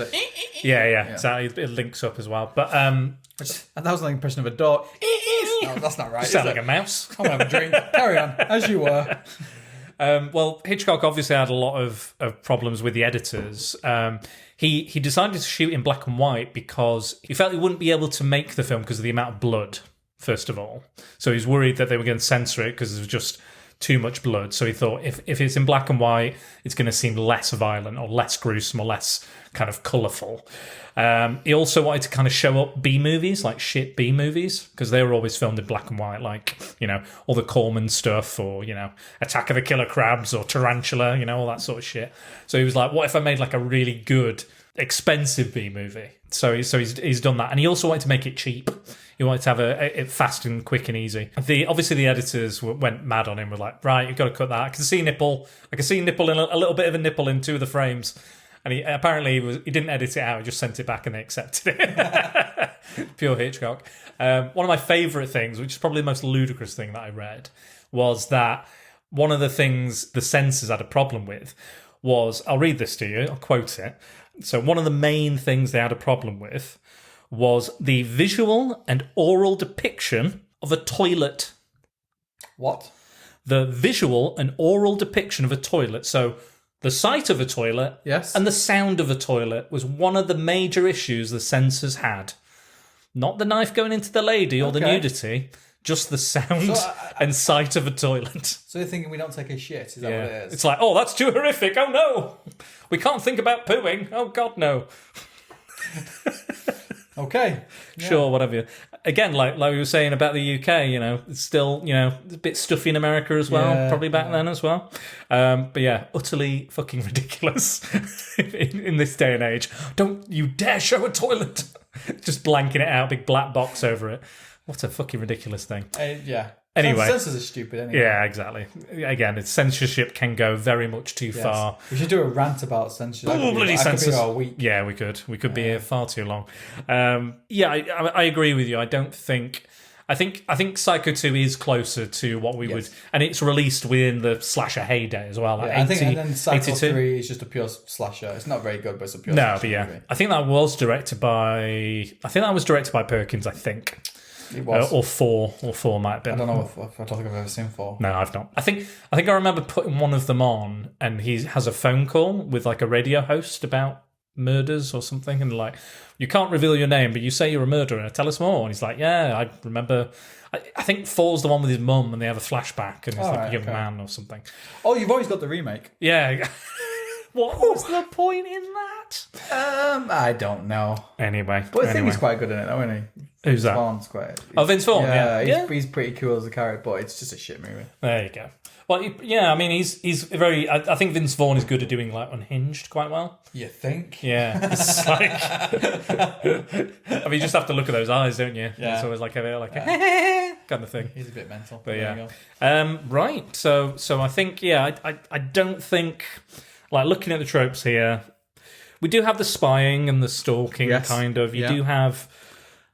[SPEAKER 6] Exactly. It links up as well. But
[SPEAKER 7] that was like the impression of a dog. No, that's not right.
[SPEAKER 6] You sound like a mouse.
[SPEAKER 7] I'm gonna have a drink. Carry on as you were.
[SPEAKER 6] Well, Hitchcock obviously had a lot of problems with the editors. He decided to shoot in black and white because he felt he wouldn't be able to make the film because of the amount of blood, first of all. So he was worried that they were going to censor it because there was just too much blood. So he thought if it's in black and white, it's going to seem less violent or less gruesome or less kind of colourful. He also wanted to kind of show up B-movies, like shit B-movies, because they were always filmed in black and white, like, all the Corman stuff, or, Attack of the Killer Crabs or Tarantula, all that sort of shit. So he was like, what if I made like a really good, expensive B-movie? So he's done that. And he also wanted to make it cheap. He wanted to have it fast and quick and easy. Obviously the editors went mad on him. Were like, right, you've got to cut that. I can see nipple in a little bit of a nipple in 2 of the frames. And he didn't edit it out. He just sent it back and they accepted it. Pure Hitchcock. One of my favourite things, which is probably the most ludicrous thing that I read, was that one of the things the censors had a problem with was, I'll read this to you, I'll quote it. So one of the main things they had a problem with was the visual and oral depiction of a toilet.
[SPEAKER 7] What?
[SPEAKER 6] The visual and oral depiction of a toilet. So the sight of a toilet and the sound of a toilet was one of the major issues the censors had. Not the knife going into the lady or the nudity, just the sound and sight of a toilet.
[SPEAKER 7] So you're thinking we don't take a shit? Is that what it is?
[SPEAKER 6] It's like, oh, that's too horrific. Oh, no. We can't think about pooing. Oh, God, no.
[SPEAKER 7] Okay. Yeah.
[SPEAKER 6] Sure, whatever. Again, like we were saying about the UK, it's still, a bit stuffy in America as well, probably back then as well. But yeah, utterly fucking ridiculous in this day and age. Don't you dare show a toilet. Just blanking it out, big black box over it. What a fucking ridiculous thing. Anyway.
[SPEAKER 7] Censors are stupid anyway.
[SPEAKER 6] Yeah, exactly. Again, censorship can go very much too far.
[SPEAKER 7] We should do a rant about censorship.
[SPEAKER 6] Oh, bloody censors.
[SPEAKER 7] Could be a week.
[SPEAKER 6] Yeah, we could. We could be here far too long. I agree with you. I don't think... I think Psycho 2 is closer to what we would... And it's released within the slasher heyday as well. Like
[SPEAKER 7] I think and then Psycho
[SPEAKER 6] 82.
[SPEAKER 7] 3 is just a pure slasher. It's not very good, but it's a pure
[SPEAKER 6] slasher.
[SPEAKER 7] But
[SPEAKER 6] movie. I think that was directed by... Perkins, I think.
[SPEAKER 7] It was.
[SPEAKER 6] Or 4 might have been.
[SPEAKER 7] I don't know if I don't think I've ever seen 4.
[SPEAKER 6] No, I've not. I think I remember putting one of them on, and he has a phone call with like a radio host about murders or something, and like, you can't reveal your name, but you say you're a murderer. Tell us more. And he's like, yeah, I remember. I think 4's the one with his mum, and they have a flashback, and he's like a young man or something.
[SPEAKER 7] Oh, you've always got the remake.
[SPEAKER 6] Yeah. What was the point in that?
[SPEAKER 7] I don't know.
[SPEAKER 6] Anyway.
[SPEAKER 7] But I think he's quite good in it, though, isn't he?
[SPEAKER 6] Who's that?
[SPEAKER 7] Vaughn's quite...
[SPEAKER 6] Vince Vaughn, yeah.
[SPEAKER 7] He's pretty cool as a character, but it's just a shit movie.
[SPEAKER 6] There you go. Well, I mean, he's very... I think Vince Vaughn is good at doing, like, Unhinged quite well.
[SPEAKER 7] You think?
[SPEAKER 6] Yeah. It's like... I mean, you just have to look at those eyes, don't you?
[SPEAKER 7] Yeah.
[SPEAKER 6] It's always like a kind of thing.
[SPEAKER 7] He's a bit mental.
[SPEAKER 6] But yeah. Right. So I think, I don't think... Like, looking at the tropes here, we do have the spying and the stalking, kind of. You do have...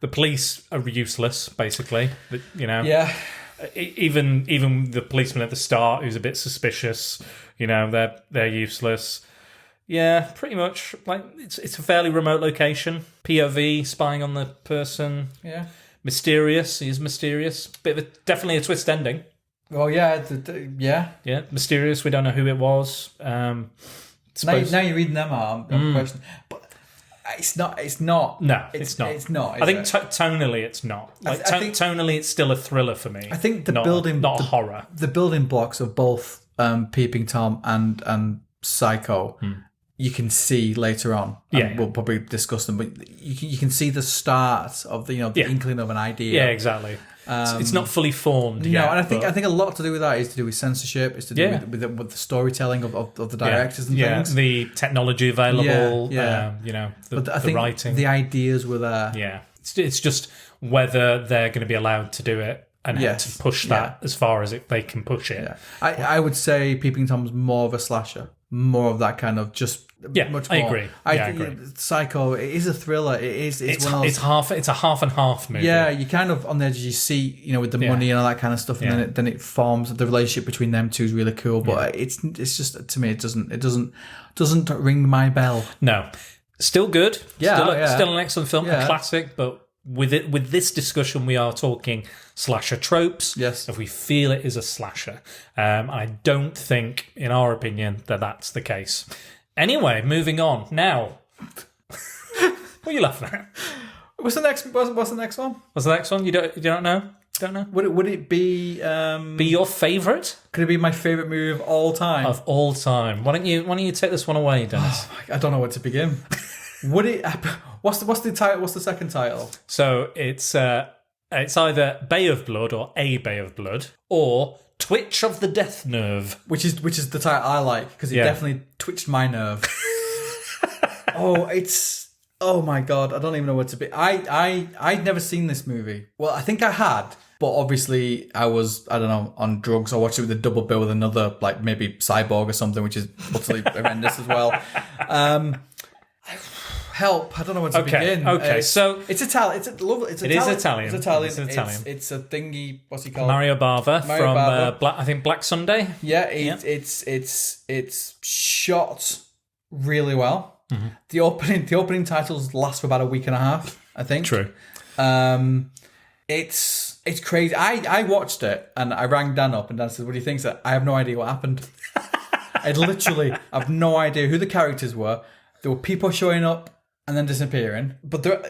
[SPEAKER 6] The police are useless, basically.
[SPEAKER 7] Yeah.
[SPEAKER 6] Even the policeman at the start, who's a bit suspicious, they're useless. Yeah, pretty much. Like, it's a fairly remote location. POV, spying on the person.
[SPEAKER 7] Yeah.
[SPEAKER 6] Mysterious. He is mysterious. Definitely a twist ending.
[SPEAKER 7] Well, yeah.
[SPEAKER 6] Yeah, mysterious. We don't know who it was.
[SPEAKER 7] Now you're reading them out. I'm questioning. But it's not.
[SPEAKER 6] No, it's not.
[SPEAKER 7] It's not.
[SPEAKER 6] I think tonally, it's not. Like, I think tonally, it's still a thriller for me.
[SPEAKER 7] I think not
[SPEAKER 6] horror.
[SPEAKER 7] The building blocks of both Peeping Tom and Psycho, you can see later on. We'll probably discuss them, but you can see the start of the inkling of an idea.
[SPEAKER 6] Yeah, exactly. It's not fully formed
[SPEAKER 7] No,
[SPEAKER 6] yet.
[SPEAKER 7] and I think a lot to do with that is to do with censorship. It's to do with the storytelling of the directors and things.
[SPEAKER 6] The technology available.
[SPEAKER 7] Yeah.
[SPEAKER 6] The
[SPEAKER 7] I think
[SPEAKER 6] writing.
[SPEAKER 7] the ideas were there.
[SPEAKER 6] Yeah, it's just whether they're going to be allowed to do it and to push that as far as they can push it.
[SPEAKER 7] Yeah. I would say Peeping Tom's more of a slasher, more of that kind of just.
[SPEAKER 6] Yeah,
[SPEAKER 7] much more.
[SPEAKER 6] I agree.
[SPEAKER 7] I
[SPEAKER 6] agree.
[SPEAKER 7] think Psycho. It is a thriller. It's one of those,
[SPEAKER 6] it's a half and half movie.
[SPEAKER 7] Yeah, you kind of on the edge of your seat, with the money and all that kind of stuff, and then it forms the relationship between them two is really cool. But it's just to me, it doesn't ring my bell.
[SPEAKER 6] No, still good.
[SPEAKER 7] Yeah,
[SPEAKER 6] still an excellent film, a classic. But with this discussion, we are talking slasher tropes.
[SPEAKER 7] Yes,
[SPEAKER 6] if we feel it is a slasher, I don't think, in our opinion, that's the case. Anyway, moving on now. What are you laughing at?
[SPEAKER 7] What's the next? What's the next one?
[SPEAKER 6] What's the next one? You don't know? Don't know?
[SPEAKER 7] Would it be
[SPEAKER 6] be your favourite?
[SPEAKER 7] Could it be my favourite movie of all time?
[SPEAKER 6] Of all time. Why don't you take this one away, Dennis?
[SPEAKER 7] I don't know where to begin. Would it? What's the title? What's the second title?
[SPEAKER 6] So it's either Bay of Blood or A Bay of Blood or Twitch of the Death Nerve,
[SPEAKER 7] which is the title I like because it definitely twitched my nerve. Oh my god, I don't even know what to be. I'd never seen this movie. Well, I think I had, but obviously I was, I don't know, on drugs. I watched it with a double bill with another, like maybe Cyborg or something, which is utterly horrendous as well. Help! I don't know where to begin.
[SPEAKER 6] Okay, so
[SPEAKER 7] it's Italian. It's Italian.
[SPEAKER 6] It's Italian.
[SPEAKER 7] It's Italian. It's a thingy. What's he called?
[SPEAKER 6] Mario Bava from I think Black Sunday.
[SPEAKER 7] Yeah, it's shot really well. Mm-hmm. The opening titles last for about a week and a half, I think.
[SPEAKER 6] True.
[SPEAKER 7] It's crazy. I watched it and I rang Dan up and Dan said, "What do you think?" So I have no idea what happened. I literally have no idea who the characters were. There were people showing up and then disappearing, but there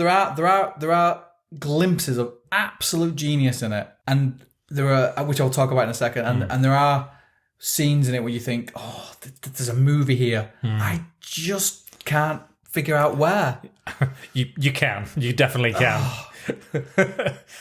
[SPEAKER 7] are glimpses of absolute genius in it, and there are, which I'll talk about in a second, and there are scenes in it where you think, oh, there's a movie here. I just can't figure out where.
[SPEAKER 6] You definitely can.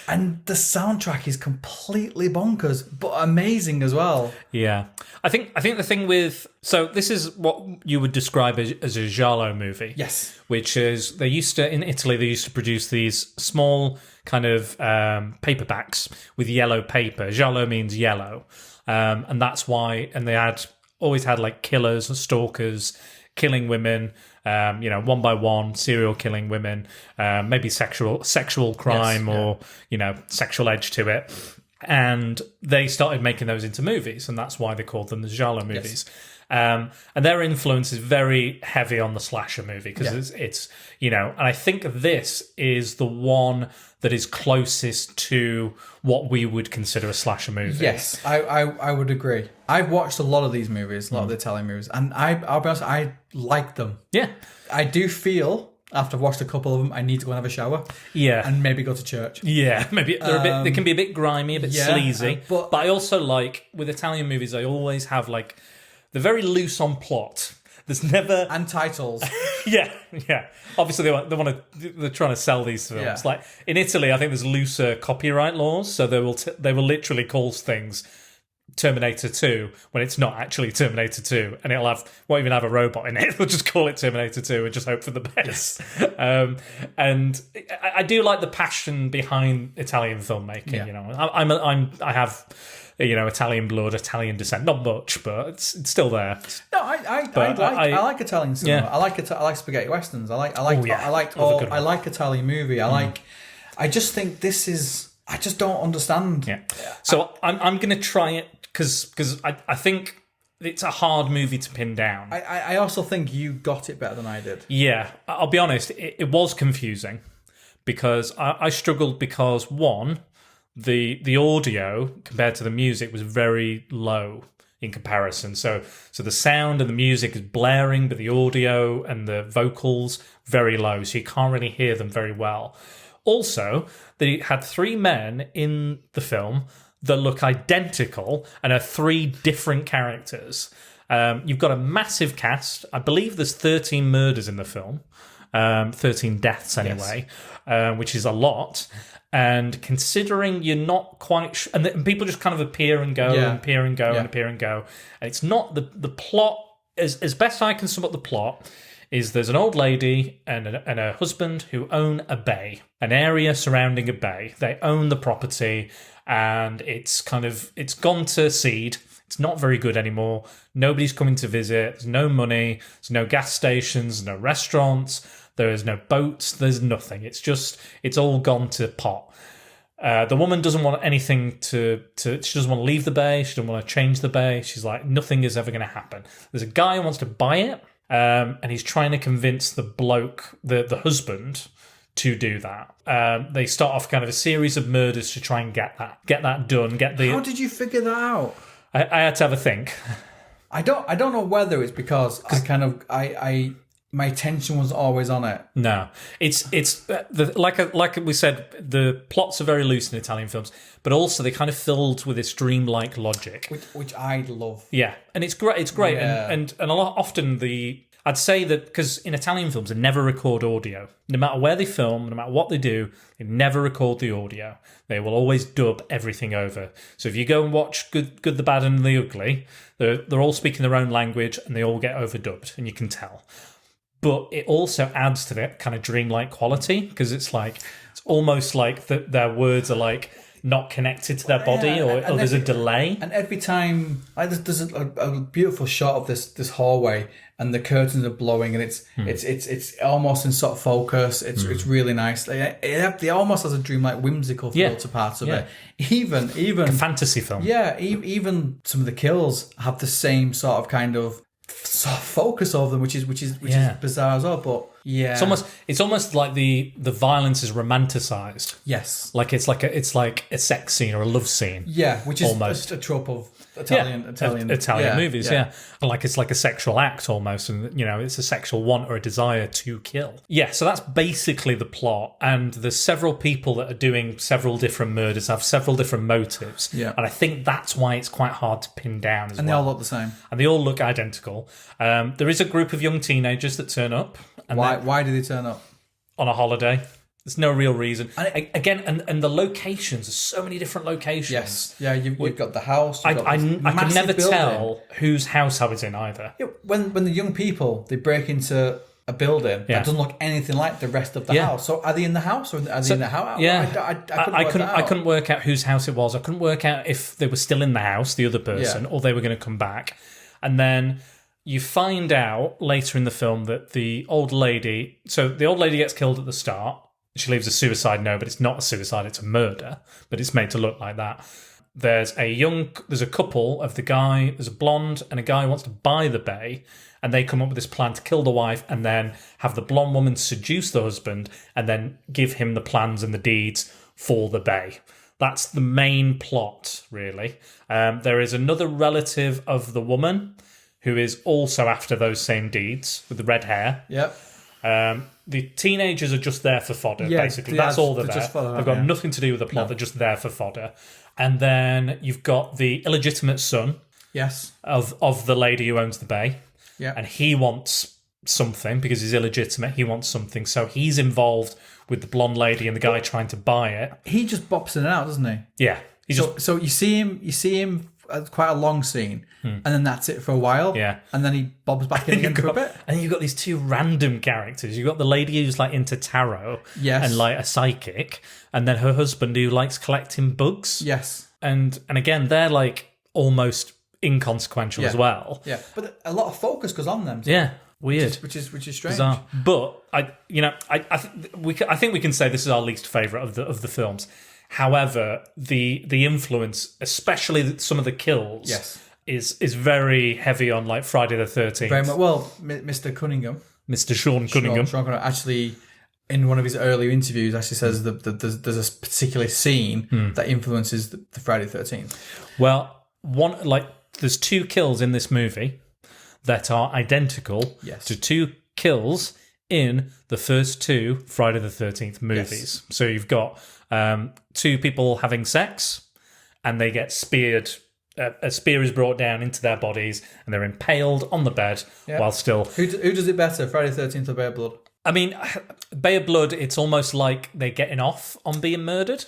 [SPEAKER 7] And the soundtrack is completely bonkers, but amazing as well.
[SPEAKER 6] Yeah, I think the thing with, so this is what you would describe as a giallo movie.
[SPEAKER 7] Yes,
[SPEAKER 6] which is in Italy they used to produce these small kind of paperbacks with yellow paper. Giallo means yellow, and that's why. And they always had like killers and stalkers killing women. One by one, serial killing women, maybe sexual crime or sexual edge to it, and they started making those into movies, and that's why they called them the giallo movies. And their influence is very heavy on the slasher movie because it's and I think this is the one that is closest to what we would consider a slasher movie.
[SPEAKER 7] Yes, I would agree. I've watched a lot of these movies, a lot of the Italian movies, and I'll be honest, I like them.
[SPEAKER 6] Yeah.
[SPEAKER 7] I do feel, after I've watched a couple of them, I need to go and have a shower.
[SPEAKER 6] Yeah.
[SPEAKER 7] And maybe go to church.
[SPEAKER 6] Yeah, maybe they can be a bit grimy, a bit sleazy. But I also like, with Italian movies, I always have like, they're very loose on plot. There's never...
[SPEAKER 7] And titles.
[SPEAKER 6] yeah. Obviously, they're trying to sell these films.
[SPEAKER 7] Yeah.
[SPEAKER 6] Like in Italy, I think there's looser copyright laws, so they will literally call things Terminator 2 when it's not actually Terminator 2, and won't even have a robot in it. They'll just call it Terminator 2 and just hope for the best. Yes. And I do like the passion behind Italian filmmaking. Yeah. I have Italian blood, Italian descent. Not much, but it's still there.
[SPEAKER 7] No, I like Italian cinema. Yeah. I like spaghetti westerns. I like Italian movie. I just think this is. I just don't understand.
[SPEAKER 6] Yeah. So I'm going to try it because I think it's a hard movie to pin down.
[SPEAKER 7] I also think you got it better than I did.
[SPEAKER 6] Yeah, I'll be honest. It was confusing because I struggled because one. The audio compared to the music was very low in comparison. So the sound and the music is blaring, but the audio and the vocals very low, so you can't really hear them very well. Also, they had three men in the film that look identical and are three different characters. You've got a massive cast. I believe there's 13 murders in the film. 13 deaths anyway, which is a lot. And considering you're not quite and people just kind of appear and go and appear and go and appear and go. And it's not the plot, as best I can sum up the plot, is there's an old lady and her husband who own a bay, an area surrounding a bay. They own the property, and it's gone to seed. It's not very good anymore. Nobody's coming to visit. There's no money. There's no gas stations, no restaurants. There is no boats. There's nothing. It's all gone to pot. The woman doesn't want anything she doesn't want to leave the bay. She doesn't want to change the bay. She's like, nothing is ever going to happen. There's a guy who wants to buy it, and he's trying to convince the bloke, the husband, to do that. They start off kind of a series of murders to try and get that done.
[SPEAKER 7] How did you figure that out?
[SPEAKER 6] I had to have a think.
[SPEAKER 7] I don't know whether it's because my attention was always on it.
[SPEAKER 6] No, it's like we said, the plots are very loose in Italian films, but also they kind of filled with this dreamlike logic,
[SPEAKER 7] which I love.
[SPEAKER 6] Yeah, and it's great. It's great, and a lot often I'd say that because in Italian films they never record audio. No matter where they film, no matter what they do, they never record the audio. They will always dub everything over. So if you go and watch Good, the Bad, and the Ugly, they're all speaking their own language and they all get overdubbed, and you can tell. But it also adds to that kind of dreamlike quality because it's almost like their words are like not connected to their body, or there's a delay. And
[SPEAKER 7] every time, like there's a beautiful shot of this hallway, and the curtains are blowing, and it's almost in sort of focus. It's really nice. It almost has a dreamlike, whimsical feel to parts of it. Even like
[SPEAKER 6] a fantasy film.
[SPEAKER 7] Yeah, even some of the kills have the same sort of kind of focus over them, which is bizarre as well. But yeah,
[SPEAKER 6] it's almost like the violence is romanticized.
[SPEAKER 7] Yes,
[SPEAKER 6] like it's like a sex scene or a love scene.
[SPEAKER 7] Yeah, which is
[SPEAKER 6] almost
[SPEAKER 7] a trope of Italian
[SPEAKER 6] movies. Yeah. Like it's like a sexual act almost, and it's a sexual want or a desire to kill. Yeah, so that's basically the plot. And there's several people that are doing several different murders, have several different motives.
[SPEAKER 7] Yeah,
[SPEAKER 6] and I think that's why it's quite hard to pin down.
[SPEAKER 7] And they all look the same.
[SPEAKER 6] And they all look identical. There is a group of young teenagers that turn up. And
[SPEAKER 7] why do they turn up?
[SPEAKER 6] On a holiday. There's no real reason. And the locations, there's so many different locations.
[SPEAKER 7] Yes. Yeah, you've got the house.
[SPEAKER 6] I could never tell whose house I was in either.
[SPEAKER 7] Yeah, when the young people, they break into a building that doesn't look anything like the rest of the house. So are they in the house or are they in the house?
[SPEAKER 6] Yeah. I couldn't work out whose house it was. I couldn't work out if they were still in the house, the other person, or they were going to come back. And then you find out later in the film that the old lady gets killed at the start. She leaves a suicide note, but it's not a suicide, it's a murder, but it's made to look like that. There's a couple of there's a blonde and a guy who wants to buy the bay, and they come up with this plan to kill the wife and then have the blonde woman seduce the husband and then give him the plans and the deeds for the bay. That's the main plot, really. There is another relative of the woman who is also after those same deeds with the red hair.
[SPEAKER 7] Yep.
[SPEAKER 6] The teenagers are just there for fodder, basically. That's all they're there. They've got nothing to do with the plot. No. They're just there for fodder. And then you've got the illegitimate son of the lady who owns the bay.
[SPEAKER 7] Yeah.
[SPEAKER 6] And he wants something because he's illegitimate. He wants something. So he's involved with the blonde lady and the guy trying to buy it.
[SPEAKER 7] He just bops in and out, doesn't he?
[SPEAKER 6] Yeah.
[SPEAKER 7] So you see him quite a long scene, and then that's it for a while.
[SPEAKER 6] Yeah.
[SPEAKER 7] And then he bobs back in again for a bit.
[SPEAKER 6] And then you've got these two random characters. You've got the lady who's like into tarot and like a psychic, and then her husband who likes collecting bugs.
[SPEAKER 7] Yes.
[SPEAKER 6] And again, they're like almost inconsequential as well.
[SPEAKER 7] Yeah. But a lot of focus goes on them.
[SPEAKER 6] Yeah. Weird.
[SPEAKER 7] Which is strange.
[SPEAKER 6] Bizarre. But I think we can say this is our least favourite of the films. However, the influence, especially some of the kills, is very heavy on like Friday the 13th.
[SPEAKER 7] Very much. Well, Mr. Cunningham,
[SPEAKER 6] Mr. Sean Cunningham,
[SPEAKER 7] actually, in one of his earlier interviews, actually says that there's a particular scene that influences the Friday the 13th.
[SPEAKER 6] Well, there's two kills in this movie that are identical to two kills in the first two Friday the 13th movies. So you've got two people having sex and they get speared. A spear is brought down into their bodies and they're impaled on the bed while still...
[SPEAKER 7] Who does it better, Friday the 13th or Bear Blood?
[SPEAKER 6] I mean, Bay of Blood, it's almost like they're getting off on being murdered.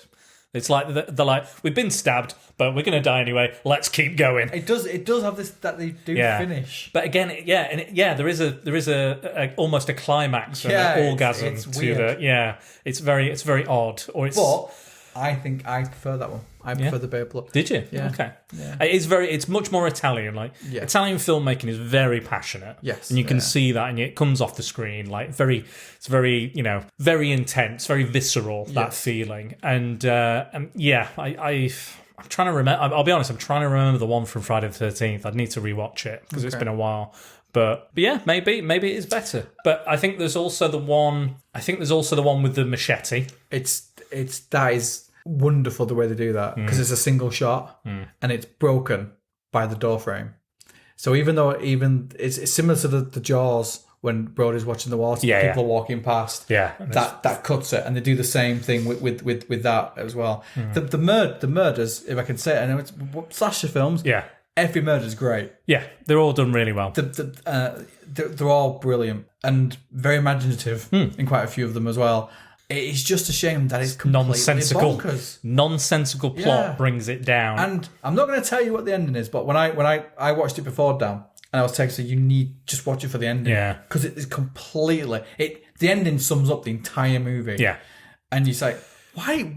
[SPEAKER 6] It's like they're like, we've been stabbed, but we're going to die anyway. Let's keep going.
[SPEAKER 7] It does have this that they do finish.
[SPEAKER 6] But again, there is a almost a climax, an orgasm
[SPEAKER 7] it's
[SPEAKER 6] to
[SPEAKER 7] weird.
[SPEAKER 6] It's very odd. Or it's.
[SPEAKER 7] But I think I prefer that one. I prefer the Bay of Blood.
[SPEAKER 6] Did you?
[SPEAKER 7] Yeah.
[SPEAKER 6] Okay.
[SPEAKER 7] Yeah.
[SPEAKER 6] It's much more Italian. Like Italian filmmaking is very passionate.
[SPEAKER 7] Yes.
[SPEAKER 6] And you can see that, and it comes off the screen like it's very very intense, very visceral. That feeling, and I'm trying to remember. I'll be honest. I'm trying to remember the one from Friday the 13th. I'd need to rewatch it because it's been a while. But yeah, maybe it is better. But I think there's also the one. With the machete.
[SPEAKER 7] That is wonderful the way they do that because it's a single shot and it's broken by the door frame. So even though it's similar to the Jaws when Brody's watching the water, people walking past. Yeah, that cuts it, and they do the same thing with that as well. The murders, if I can say it, I know it's slasher films. Yeah, every murder's great. Yeah, they're all done really well. They're all brilliant and very imaginative in quite a few of them as well. It's just a shame that it's completely bonkers. Nonsensical plot brings it down. And I'm not going to tell you what the ending is, but when I watched it before, Dan, and I was texting, you need just watch it for the ending. Yeah. Because it is completely... the ending sums up the entire movie. Yeah. And you say, why?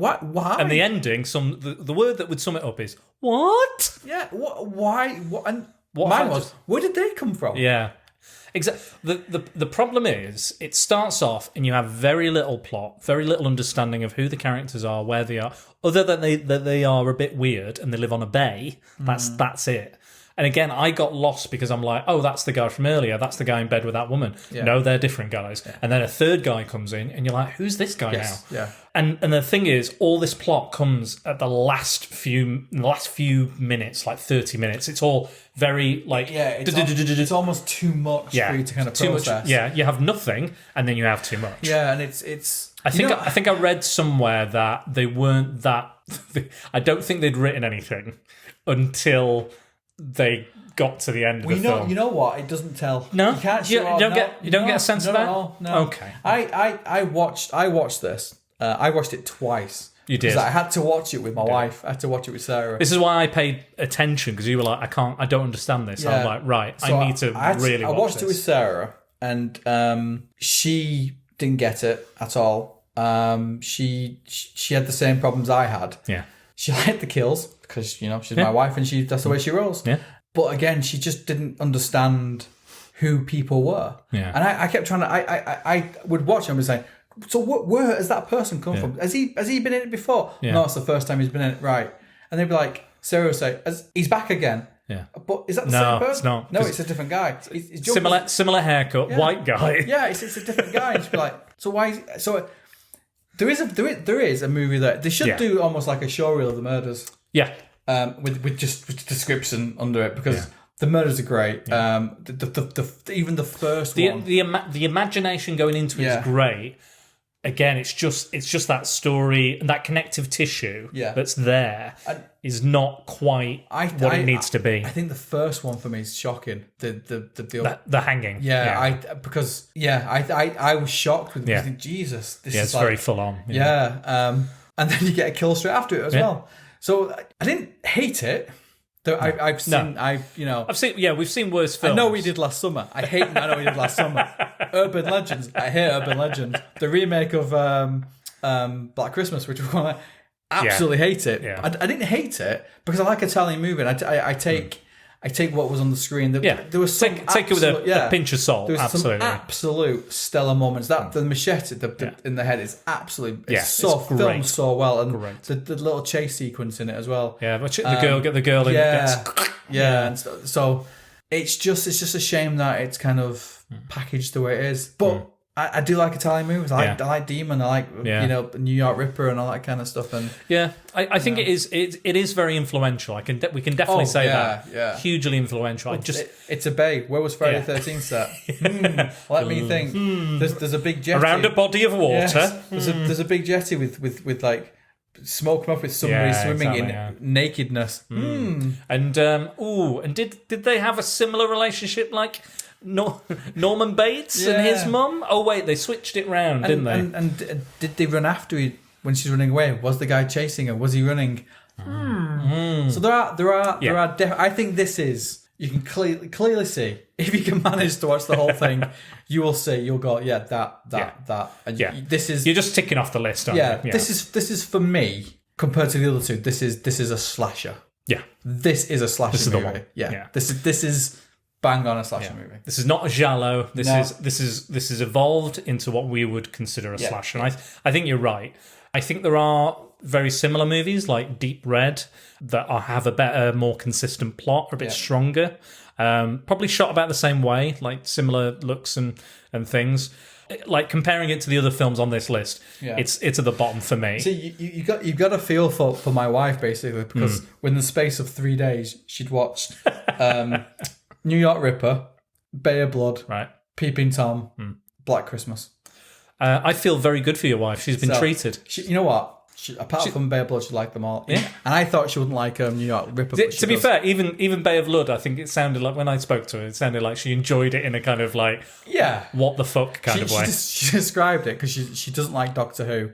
[SPEAKER 7] And the ending, the word that would sum it up is, what? Yeah, why? What? And mine was, where did they come from? Yeah. Exactly. The problem is, it starts off and you have very little plot, very little understanding of who the characters are, where they are, other than they are a bit weird and they live on a bay. That's it. And again, I got lost because I'm like, oh, that's the guy from earlier. That's the guy in bed with that woman. Yeah. No, they're different guys. Yeah. And then a third guy comes in and you're like, who's this guy now? Yeah. And the thing is, all this plot comes at the last few minutes, like 30 minutes. It's all very like... Yeah, it's almost too much for you to kind of process. Yeah, you have nothing and then you have too much. Yeah, and it's... I think I read somewhere that they weren't that... I don't think they'd written anything until... they got to the end of the film. You know what? It doesn't tell. No, you can't. You don't get a sense of that. No. Okay. I watched this. I watched it twice. You did. Because I had to watch it with my wife. I had to watch it with Sarah. This is why I paid attention because you were like, I don't understand this. Yeah. I'm like, right. So I need to really. I watched it with Sarah, and she didn't get it at all. She had the same problems I had. Yeah. She liked the kills because she's my wife and that's the way she rolls. Yeah. But again, she just didn't understand who people were. Yeah. And I kept trying to. I would watch him and say, so where has that person come from? Has he been in it before? Yeah. No, it's the first time he's been in it. Right. And they'd be like, Sarah would say, he's back again. Yeah. But is that the same person? It's not. No, it's a different guy. He's similar haircut, white guy. Yeah, it's a different guy. And she'd be like, so why? So. There is a movie that they should do almost like a showreel of the murders. Yeah. With just description under it because the murders are great. Yeah. Even the first one. The imagination going into it is great. Again, it's just that story and that connective tissue that's there is not quite what it needs to be. I think the first one for me is shocking. The hanging. Yeah. I was shocked with it. Jesus, this is very full on. Yeah. And then you get a kill straight after it as well. So I didn't hate it. We've seen worse films. I know we did last summer. I know we did last summer. Urban Legends. I hate Urban Legends. The remake of Black Christmas, which I absolutely hate it. Yeah. I didn't hate it because I like Italian movie. And I take what was on the screen. There was some take it with a pinch of salt. There was some absolute stellar moments. That the machete in the head is absolutely filmed so well, and the little chase sequence in it as well. Yeah, but the girl in and so it's just a shame that it's kind of packaged the way it is, but. I do like Italian movies. I like Demon. I like New York Ripper and all that kind of stuff. And I think it is very influential. We can definitely say that. Yeah, hugely influential. It's a bay. Where was Friday the 13th set? Let me think. There's a big jetty around a body of water. Yes. There's a big jetty with like smoke off with somebody swimming in nakedness. And did they have a similar relationship like
[SPEAKER 6] Norman Bates and his mum? Oh wait, they switched it round, didn't they?
[SPEAKER 7] And did they run after her when she's running away? Was the guy chasing her? Was he running? So there are. I think this is. You can clearly see if you can manage to watch the whole thing, you will see. You'll go, that. And this is.
[SPEAKER 6] You're just ticking off the list, aren't you? Yeah.
[SPEAKER 7] This is for me compared to the other two. This is a slasher.
[SPEAKER 6] Yeah.
[SPEAKER 7] This is a slasher movie.
[SPEAKER 6] The one.
[SPEAKER 7] Yeah. This is bang on a slasher movie.
[SPEAKER 6] This is not a giallo. This is evolved into what we would consider a slasher. And I think you're right. I think there are very similar movies like Deep Red that have a better, more consistent plot, are a bit stronger. Probably shot about the same way, like similar looks and things. Like comparing it to the other films on this list, it's at the bottom for me.
[SPEAKER 7] See, you've got a feel for my wife basically, because within the space of 3 days, she'd watched New York Ripper, Bay of Blood,
[SPEAKER 6] right,
[SPEAKER 7] Peeping Tom, Black Christmas.
[SPEAKER 6] I feel very good for your wife. She's been treated.
[SPEAKER 7] You know what? Apart from Bay of Blood, she liked them all. Yeah. And I thought she wouldn't like New York Ripper.
[SPEAKER 6] To be fair, even Bay of Blood, I think it sounded like, when I spoke to her, it sounded like she enjoyed it in a kind of like, what the fuck kind of way.
[SPEAKER 7] She described it because she doesn't like Doctor Who.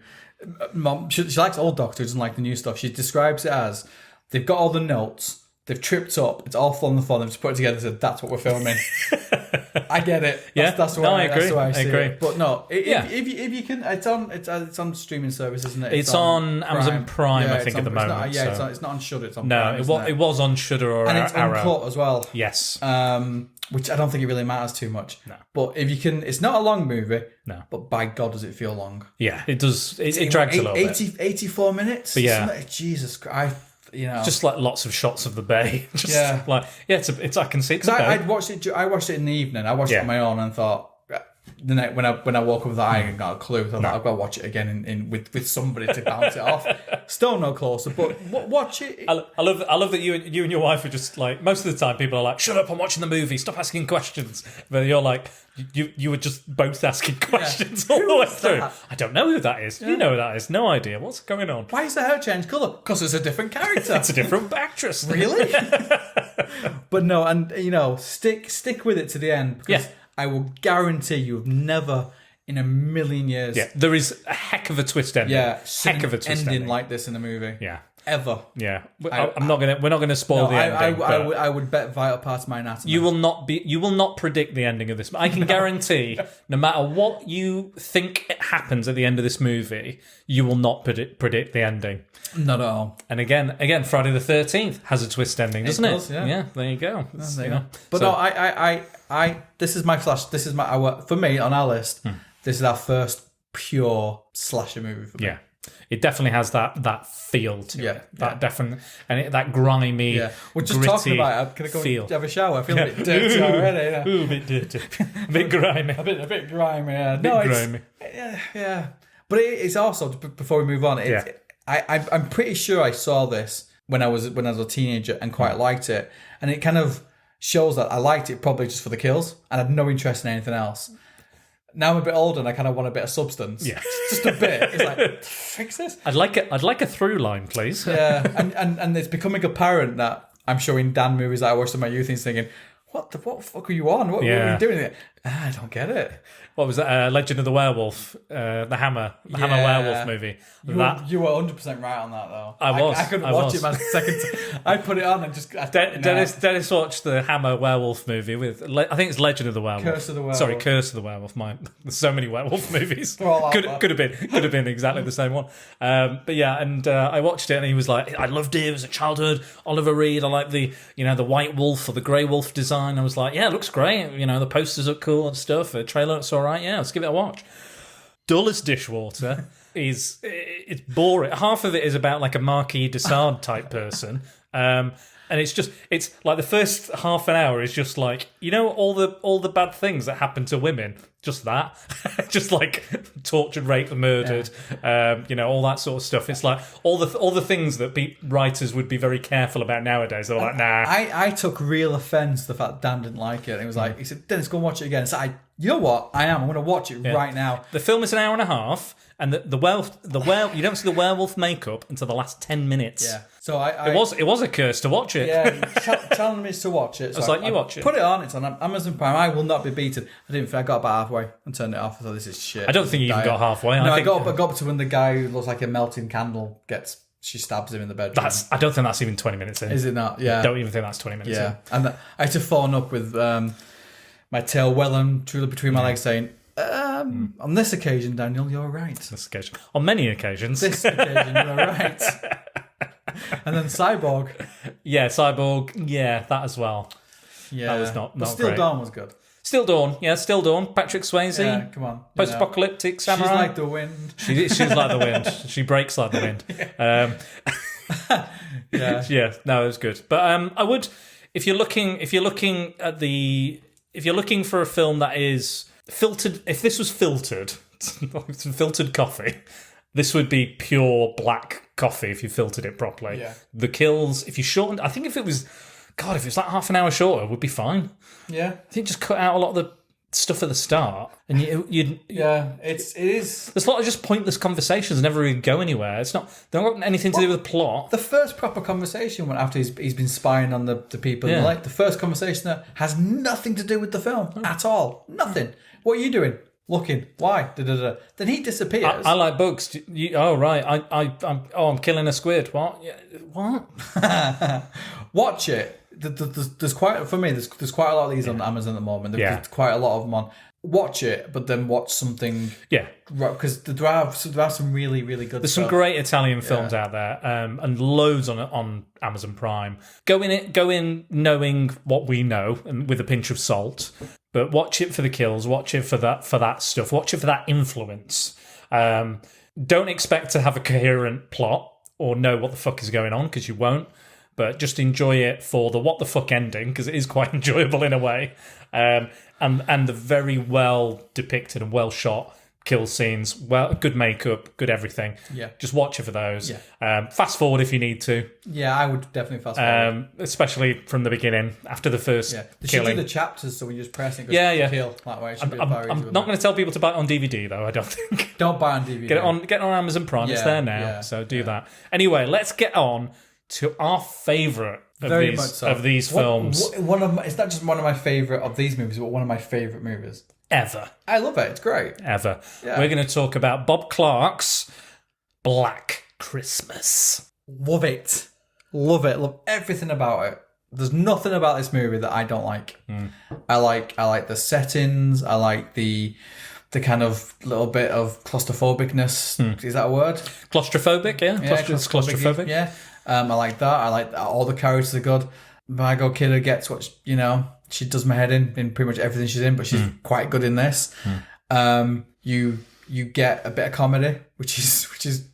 [SPEAKER 7] Mom, she likes old Doctor Who, doesn't like the new stuff. She describes it as they've got all the notes, they've tripped up, it's all on the phone, they've just put it together and said, that's what we're filming. I get it. That's the way I agree. That's the way I see it. But no, if you can, it's on streaming service, isn't it?
[SPEAKER 6] It's on Amazon Prime, I think, at the moment.
[SPEAKER 7] It's not on Shudder. It's on Prime.
[SPEAKER 6] No, it was on Shudder or
[SPEAKER 7] and it's
[SPEAKER 6] Arrow.
[SPEAKER 7] uncut as well.
[SPEAKER 6] Yes.
[SPEAKER 7] Which I don't think it really matters too much.
[SPEAKER 6] No.
[SPEAKER 7] But if you can, it's not a long movie.
[SPEAKER 6] No.
[SPEAKER 7] But by God, does it feel long?
[SPEAKER 6] Yeah, it does. It drags a little bit.
[SPEAKER 7] 84 minutes.
[SPEAKER 6] But yeah,
[SPEAKER 7] Jesus Christ.
[SPEAKER 6] Just like lots of shots of the bay. It's I can see it.
[SPEAKER 7] I watched it in the evening. I watched it on my own and thought, the night when I woke up with that, I ain't got a clue. So I've got to watch it again with somebody to bounce it off. Still no closer, but watch it.
[SPEAKER 6] I love that you and your wife are just like, most of the time people are like, shut up, I'm watching the movie, stop asking questions. But you're like, you were just both asking questions all the way through. I don't know who that is. You know who that is. No idea. What's going on?
[SPEAKER 7] Why is the hair change colour? Because it's a different character.
[SPEAKER 6] It's a different actress.
[SPEAKER 7] Really? But no, and stick with it to the end, because I will guarantee you've never in a million years.
[SPEAKER 6] Yeah, there is a heck of a twist ending.
[SPEAKER 7] Yeah,
[SPEAKER 6] heck of a twist ending
[SPEAKER 7] like this in a movie.
[SPEAKER 6] Yeah.
[SPEAKER 7] Ever.
[SPEAKER 6] Yeah. We're not gonna spoil the ending.
[SPEAKER 7] I would bet vital parts of my anatomy.
[SPEAKER 6] You will not predict the ending of this. I can guarantee, no matter what you think happens at the end of this movie, you will not predict the ending.
[SPEAKER 7] Not at all.
[SPEAKER 6] And again, Friday the 13th has a twist ending, doesn't it?
[SPEAKER 7] Does, yeah.
[SPEAKER 6] There you go.
[SPEAKER 7] But no, I this is my flash. This is for me on our list. This is our first pure slasher movie for me.
[SPEAKER 6] Yeah. It definitely has that feel to it. Definitely, and that grimy,
[SPEAKER 7] we're just talking about it. Can I go have a shower? I feel a bit dirty already.
[SPEAKER 6] Ooh, a bit dirty, a bit grimy,
[SPEAKER 7] a bit grimy. Yeah.
[SPEAKER 6] Grimy.
[SPEAKER 7] Yeah. But it's also, before we move on, I'm pretty sure I saw this when I was a teenager and quite liked it, and it kind of shows that I liked it probably just for the kills and had no interest in anything else. Now I'm a bit older and I kind of want a bit of substance.
[SPEAKER 6] Yeah.
[SPEAKER 7] Just a bit. It's like, fix this.
[SPEAKER 6] I'd like a through line, please.
[SPEAKER 7] Yeah. And it's becoming apparent that I'm showing Dan movies that I watched in my youth and thinking, what the fuck are you on? What are you doing? I don't get it.
[SPEAKER 6] What was that? Legend of the Werewolf, the Hammer werewolf movie.
[SPEAKER 7] You were 100% right on that, though.
[SPEAKER 6] I
[SPEAKER 7] couldn't watch it my second time. I put it on and just...
[SPEAKER 6] Dennis watched the Hammer werewolf movie with... I think it's Legend of the Werewolf.
[SPEAKER 7] Curse of the Werewolf.
[SPEAKER 6] Sorry, Curse of the Werewolf. There's so many werewolf movies. Could have been exactly the same one. But yeah, and I watched it and he was like, I loved it. It was a childhood. Oliver Reed. I like the white wolf or the grey wolf design. I was like, yeah, it looks great. The posters look cool and stuff. The trailer looks all right. Yeah, let's give it a watch. Dull as dishwater. It's boring. Half of it is about like a Marquis de Sade type person. And it's like the first half an hour is just like, all the bad things that happen to women. Just that. Just like tortured, raped, murdered, all that sort of stuff. It's like all the things that writers would be very careful about nowadays. They're like, nah.
[SPEAKER 7] I took real offence to the fact Dan didn't like it. He said, Dennis, go and watch it again. So you know what? I'm going to watch it right now.
[SPEAKER 6] The film is an hour and a half, and the you don't see the werewolf makeup until the last 10 minutes.
[SPEAKER 7] Yeah. So
[SPEAKER 6] it was a curse to watch it.
[SPEAKER 7] Yeah, challenged me to watch it. So
[SPEAKER 6] I was like, you watch it.
[SPEAKER 7] Put it on. It's on Amazon Prime. I will not be beaten. I got about halfway and turned it off. I thought, this is shit.
[SPEAKER 6] I don't think you even got halfway.
[SPEAKER 7] No, I got up to when the guy who looks like a melting candle she stabs him in the bedroom.
[SPEAKER 6] I don't think that's even 20 minutes in.
[SPEAKER 7] Is it not? Yeah.
[SPEAKER 6] I don't even think that's 20 minutes in.
[SPEAKER 7] Yeah. And I had to phone up with my tail well and truly between my legs saying, on this occasion, Daniel, you're right.
[SPEAKER 6] This occasion. On many occasions.
[SPEAKER 7] This occasion, you're right. And then Cyborg.
[SPEAKER 6] Yeah, Cyborg. Yeah, that as well.
[SPEAKER 7] Yeah.
[SPEAKER 6] That was not
[SPEAKER 7] Still
[SPEAKER 6] great.
[SPEAKER 7] Dawn was good.
[SPEAKER 6] Still Dawn. Yeah, Still Dawn. Patrick Swayze.
[SPEAKER 7] Yeah, come on.
[SPEAKER 6] Post-apocalyptic samurai.
[SPEAKER 7] She's like the wind.
[SPEAKER 6] She's like the wind. She breaks like the wind. Yeah. No, it was good. But I would, if you're looking for a film that is filtered, if this was filtered, some filtered coffee, this would be pure black coffee if you filtered it properly.
[SPEAKER 7] Yeah.
[SPEAKER 6] The kills, if you shortened, I think if it was like half an hour shorter, it would be fine.
[SPEAKER 7] Yeah.
[SPEAKER 6] I think just cut out a lot of the stuff at the start, and you'd
[SPEAKER 7] it is.
[SPEAKER 6] There's a lot of just pointless conversations, never really go anywhere. They're not got anything to do with the plot.
[SPEAKER 7] The first proper conversation when after he's been spying on the people,
[SPEAKER 6] Yeah.
[SPEAKER 7] like the first conversation that has nothing to do with the film at all. Nothing. What are you doing? Looking. Why? Da-da-da. Then he disappears.
[SPEAKER 6] I like bugs. Right. I'm killing a squid. What? Yeah, what?
[SPEAKER 7] Watch it. There's quite a lot of these on Amazon at the moment. There's quite a lot of them on. Watch it, but then watch something. Yeah, because there are some really, really good.
[SPEAKER 6] There's
[SPEAKER 7] stuff.
[SPEAKER 6] some great Italian films out there, and loads on Amazon Prime. Go in knowing what we know, and with a pinch of salt. But watch it for the kills. Watch it for that stuff. Watch it for that influence. Don't expect to have a coherent plot or know what the fuck is going on, because you won't. But just enjoy it for the what the fuck ending, because it is quite enjoyable in a way, and the very well depicted and well shot kill scenes, good makeup, good everything.
[SPEAKER 7] Yeah,
[SPEAKER 6] just watch it for those.
[SPEAKER 7] Yeah.
[SPEAKER 6] Fast forward if you need to.
[SPEAKER 7] Yeah, I would definitely fast forward,
[SPEAKER 6] especially from the beginning after the first.
[SPEAKER 7] Yeah, they
[SPEAKER 6] killing.
[SPEAKER 7] should do the chapters so we just press it.
[SPEAKER 6] Kill
[SPEAKER 7] that way.
[SPEAKER 6] I'm not going to tell people to buy it on DVD though. I don't think.
[SPEAKER 7] Don't buy it on DVD.
[SPEAKER 6] Get it on Amazon Prime. It's there now, so do that. Anyway, let's get on to our favourite of these films.
[SPEAKER 7] It's not just one of my favourite of these movies, but one of my favourite movies
[SPEAKER 6] ever.
[SPEAKER 7] I love it. It's great.
[SPEAKER 6] Ever.
[SPEAKER 7] Yeah.
[SPEAKER 6] We're going to talk about Bob Clark's Black Christmas.
[SPEAKER 7] Love it. Love it. Love everything about it. There's nothing about this movie that I don't like. I like the settings. I like the kind of little bit of claustrophobicness. Is that a word?
[SPEAKER 6] Claustrophobic, yeah. Claustrophobic.
[SPEAKER 7] Yeah. I like that. I like that. All the characters are good. Margot Kidder gets what, she does my head in pretty much everything she's in, but she's quite good in this. You get a bit of comedy, which is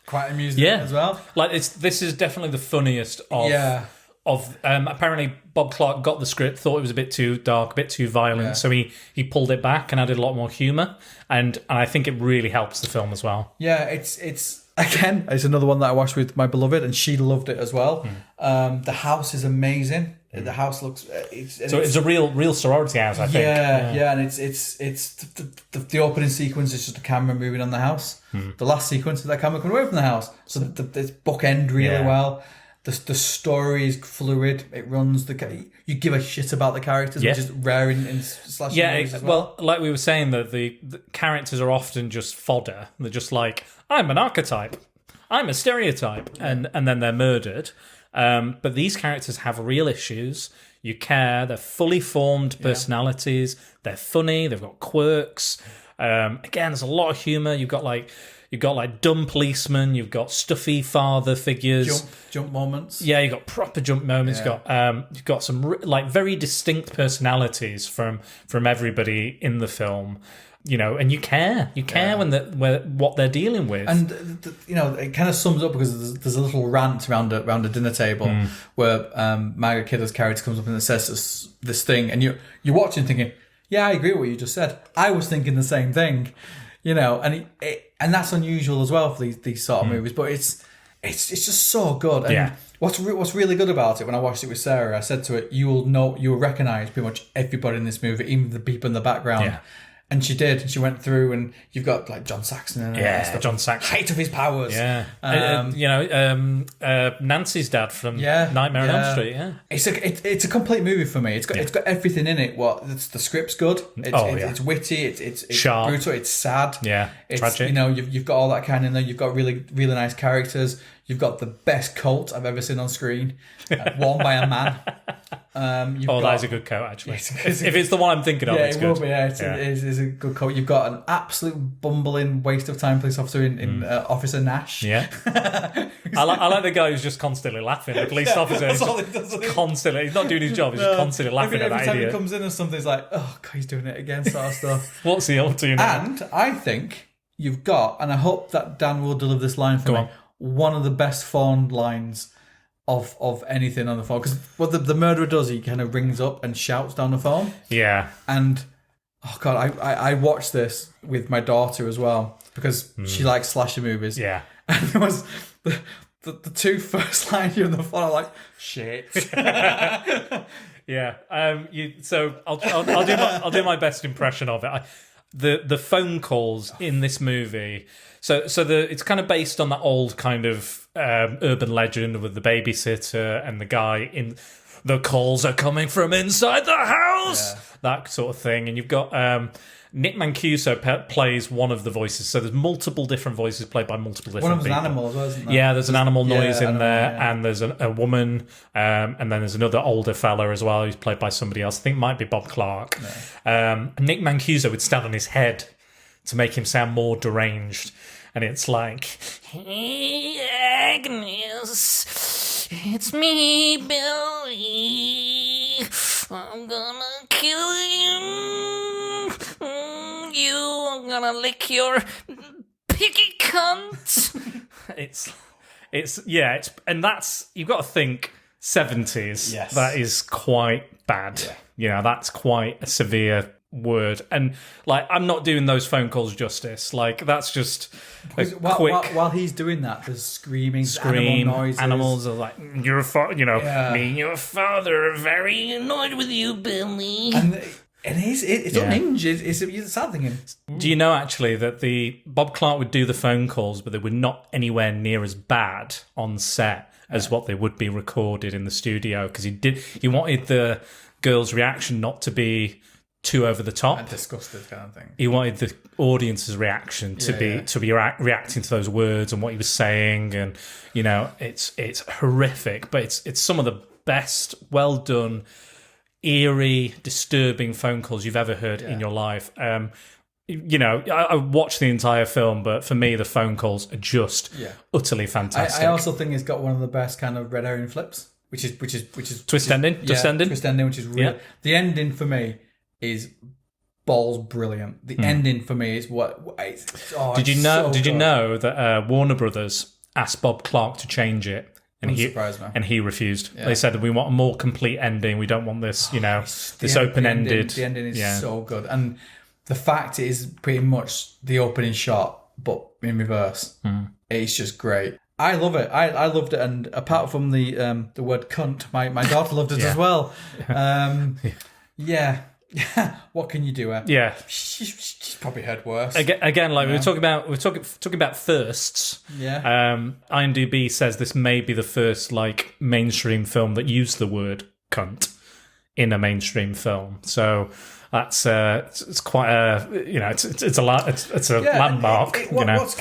[SPEAKER 7] quite amusing as well.
[SPEAKER 6] Like this is definitely the funniest of apparently Bob Clark got the script, thought it was a bit too dark, a bit too violent, so he pulled it back and added a lot more humour, and I think it really helps the film as well.
[SPEAKER 7] Yeah, it's again, it's another one that I watched with my beloved, and she loved it as well. The house is amazing. The house looks
[SPEAKER 6] it's a real sorority house, I think.
[SPEAKER 7] Yeah, and it's the opening sequence is just a camera moving on the house. The last sequence is that camera coming away from the house, so it's bookend really well. The story is fluid. It runs you give a shit about the characters, which is rare in slasher movies as well.
[SPEAKER 6] Well, like we were saying, that the characters are often just fodder. They're just like, I'm an archetype, I'm a stereotype, and then they're murdered. But these characters have real issues. You care. They're fully formed personalities. They're funny. They've got quirks. Again, there's a lot of humour. You've got dumb policemen. You've got stuffy father figures.
[SPEAKER 7] Jump moments.
[SPEAKER 6] Yeah, you've got proper jump moments. You've got some very distinct personalities from everybody in the film. And you care when what they're dealing with,
[SPEAKER 7] and it kind of sums up because there's a little rant around a dinner table where Margaret Kidder's character comes up and says this thing, and you're watching thinking, yeah, I agree with what you just said. I was thinking the same thing, and that's unusual as well for these sort of movies, but it's just so good. And what's really good about it, when I watched it with Sarah, I said to her, you will recognise pretty much everybody in this movie, even the people in the background. And she did. And she went through, and you've got like John Saxon in it. and stuff.
[SPEAKER 6] John Saxon.
[SPEAKER 7] Height of his powers.
[SPEAKER 6] Yeah. Nancy's dad from Nightmare on Elm Street. Yeah.
[SPEAKER 7] It's a complete movie for me. It's got everything in it. The script's good. It's witty. It's
[SPEAKER 6] sharp.
[SPEAKER 7] Brutal. It's sad.
[SPEAKER 6] Yeah.
[SPEAKER 7] It's
[SPEAKER 6] tragic.
[SPEAKER 7] You've got all that kind in there. You've got really really nice characters. You've got the best coat I've ever seen on screen, worn by a man.
[SPEAKER 6] That is a good coat, actually. If it's the one I'm thinking of, it's good.
[SPEAKER 7] Will be, it's a good coat. You've got an absolute bumbling waste of time police officer in Officer Nash.
[SPEAKER 6] Yeah. I like the guy who's just constantly laughing. The police officer is constantly, he's not doing his job, he's just constantly laughing at that
[SPEAKER 7] every time
[SPEAKER 6] idiot.
[SPEAKER 7] he comes in or something, he's like, oh, God, he's doing it again, sort of stuff.
[SPEAKER 6] What's he up to now?
[SPEAKER 7] And I think you've got, and I hope that Dan will deliver this line for me, one of the best phone lines of anything on the phone. Because what the murderer does, he kind of rings up and shouts down the phone. Yeah. And, oh God, I watched this with my daughter as well because she likes slasher movies. Yeah. And there was the two first lines here on the phone, I'm like, shit.
[SPEAKER 6] Yeah. So I'll do my best impression of it. The phone calls in this movie. So it's kind of based on that old kind of urban legend with the babysitter and the guy in the calls are coming from inside the house, that sort of thing. And you've got Nick Mancuso plays one of the voices. So there's multiple different voices played by multiple different people.
[SPEAKER 7] One of them's an animal as well, isn't there?
[SPEAKER 6] Yeah, there's an animal noise in there, and there's a woman, and then there's another older fella as well who's played by somebody else. I think it might be Bob Clark. Nick Mancuso would stand on his head to make him sound more deranged. And it's like, hey, Agnes, it's me, Billy. I'm gonna kill you. I'm gonna lick your picky cunt. And that's, you've got to think 70s. Yes. That is quite bad. Yeah. That's quite a severe word, and like I'm not doing those phone calls justice. Like that's just
[SPEAKER 7] while he's doing that, there's screaming, animal noises.
[SPEAKER 6] Animals are like, me and your father are very annoyed with you, Billy.
[SPEAKER 7] And it's unhinged. It's a sad thing.
[SPEAKER 6] Do you know actually that the Bob Clark would do the phone calls, but they were not anywhere near as bad on set as what they would be recorded in the studio, because he wanted the girl's reaction not to be too over the top
[SPEAKER 7] and disgusted kind of thing.
[SPEAKER 6] He wanted the audience's reaction to be reacting to those words and what he was saying, and it's horrific, but it's some of the best, well done, eerie, disturbing phone calls you've ever heard in your life. I watched the entire film, but for me the phone calls are just utterly fantastic.
[SPEAKER 7] I also think it's got one of the best kind of red herring flips, which is
[SPEAKER 6] twist ending, which
[SPEAKER 7] is really the ending for me is balls brilliant. The ending for me is Did you know that Warner Brothers asked Bob Clark to change it, and he refused. They said, we want a more complete ending. We don't want this, this open ended. The ending is so good, and the fact is pretty much the opening shot, but in reverse. It's just great. I love it. I loved it, and apart from the word cunt, my daughter loved it as well. What can you do?
[SPEAKER 6] Yeah,
[SPEAKER 7] she's probably heard worse.
[SPEAKER 6] Again, like we're talking about firsts. Yeah. IMDb says this may be the first like mainstream film that used the word cunt in a mainstream film. So that's it's quite a it's a landmark.
[SPEAKER 7] What's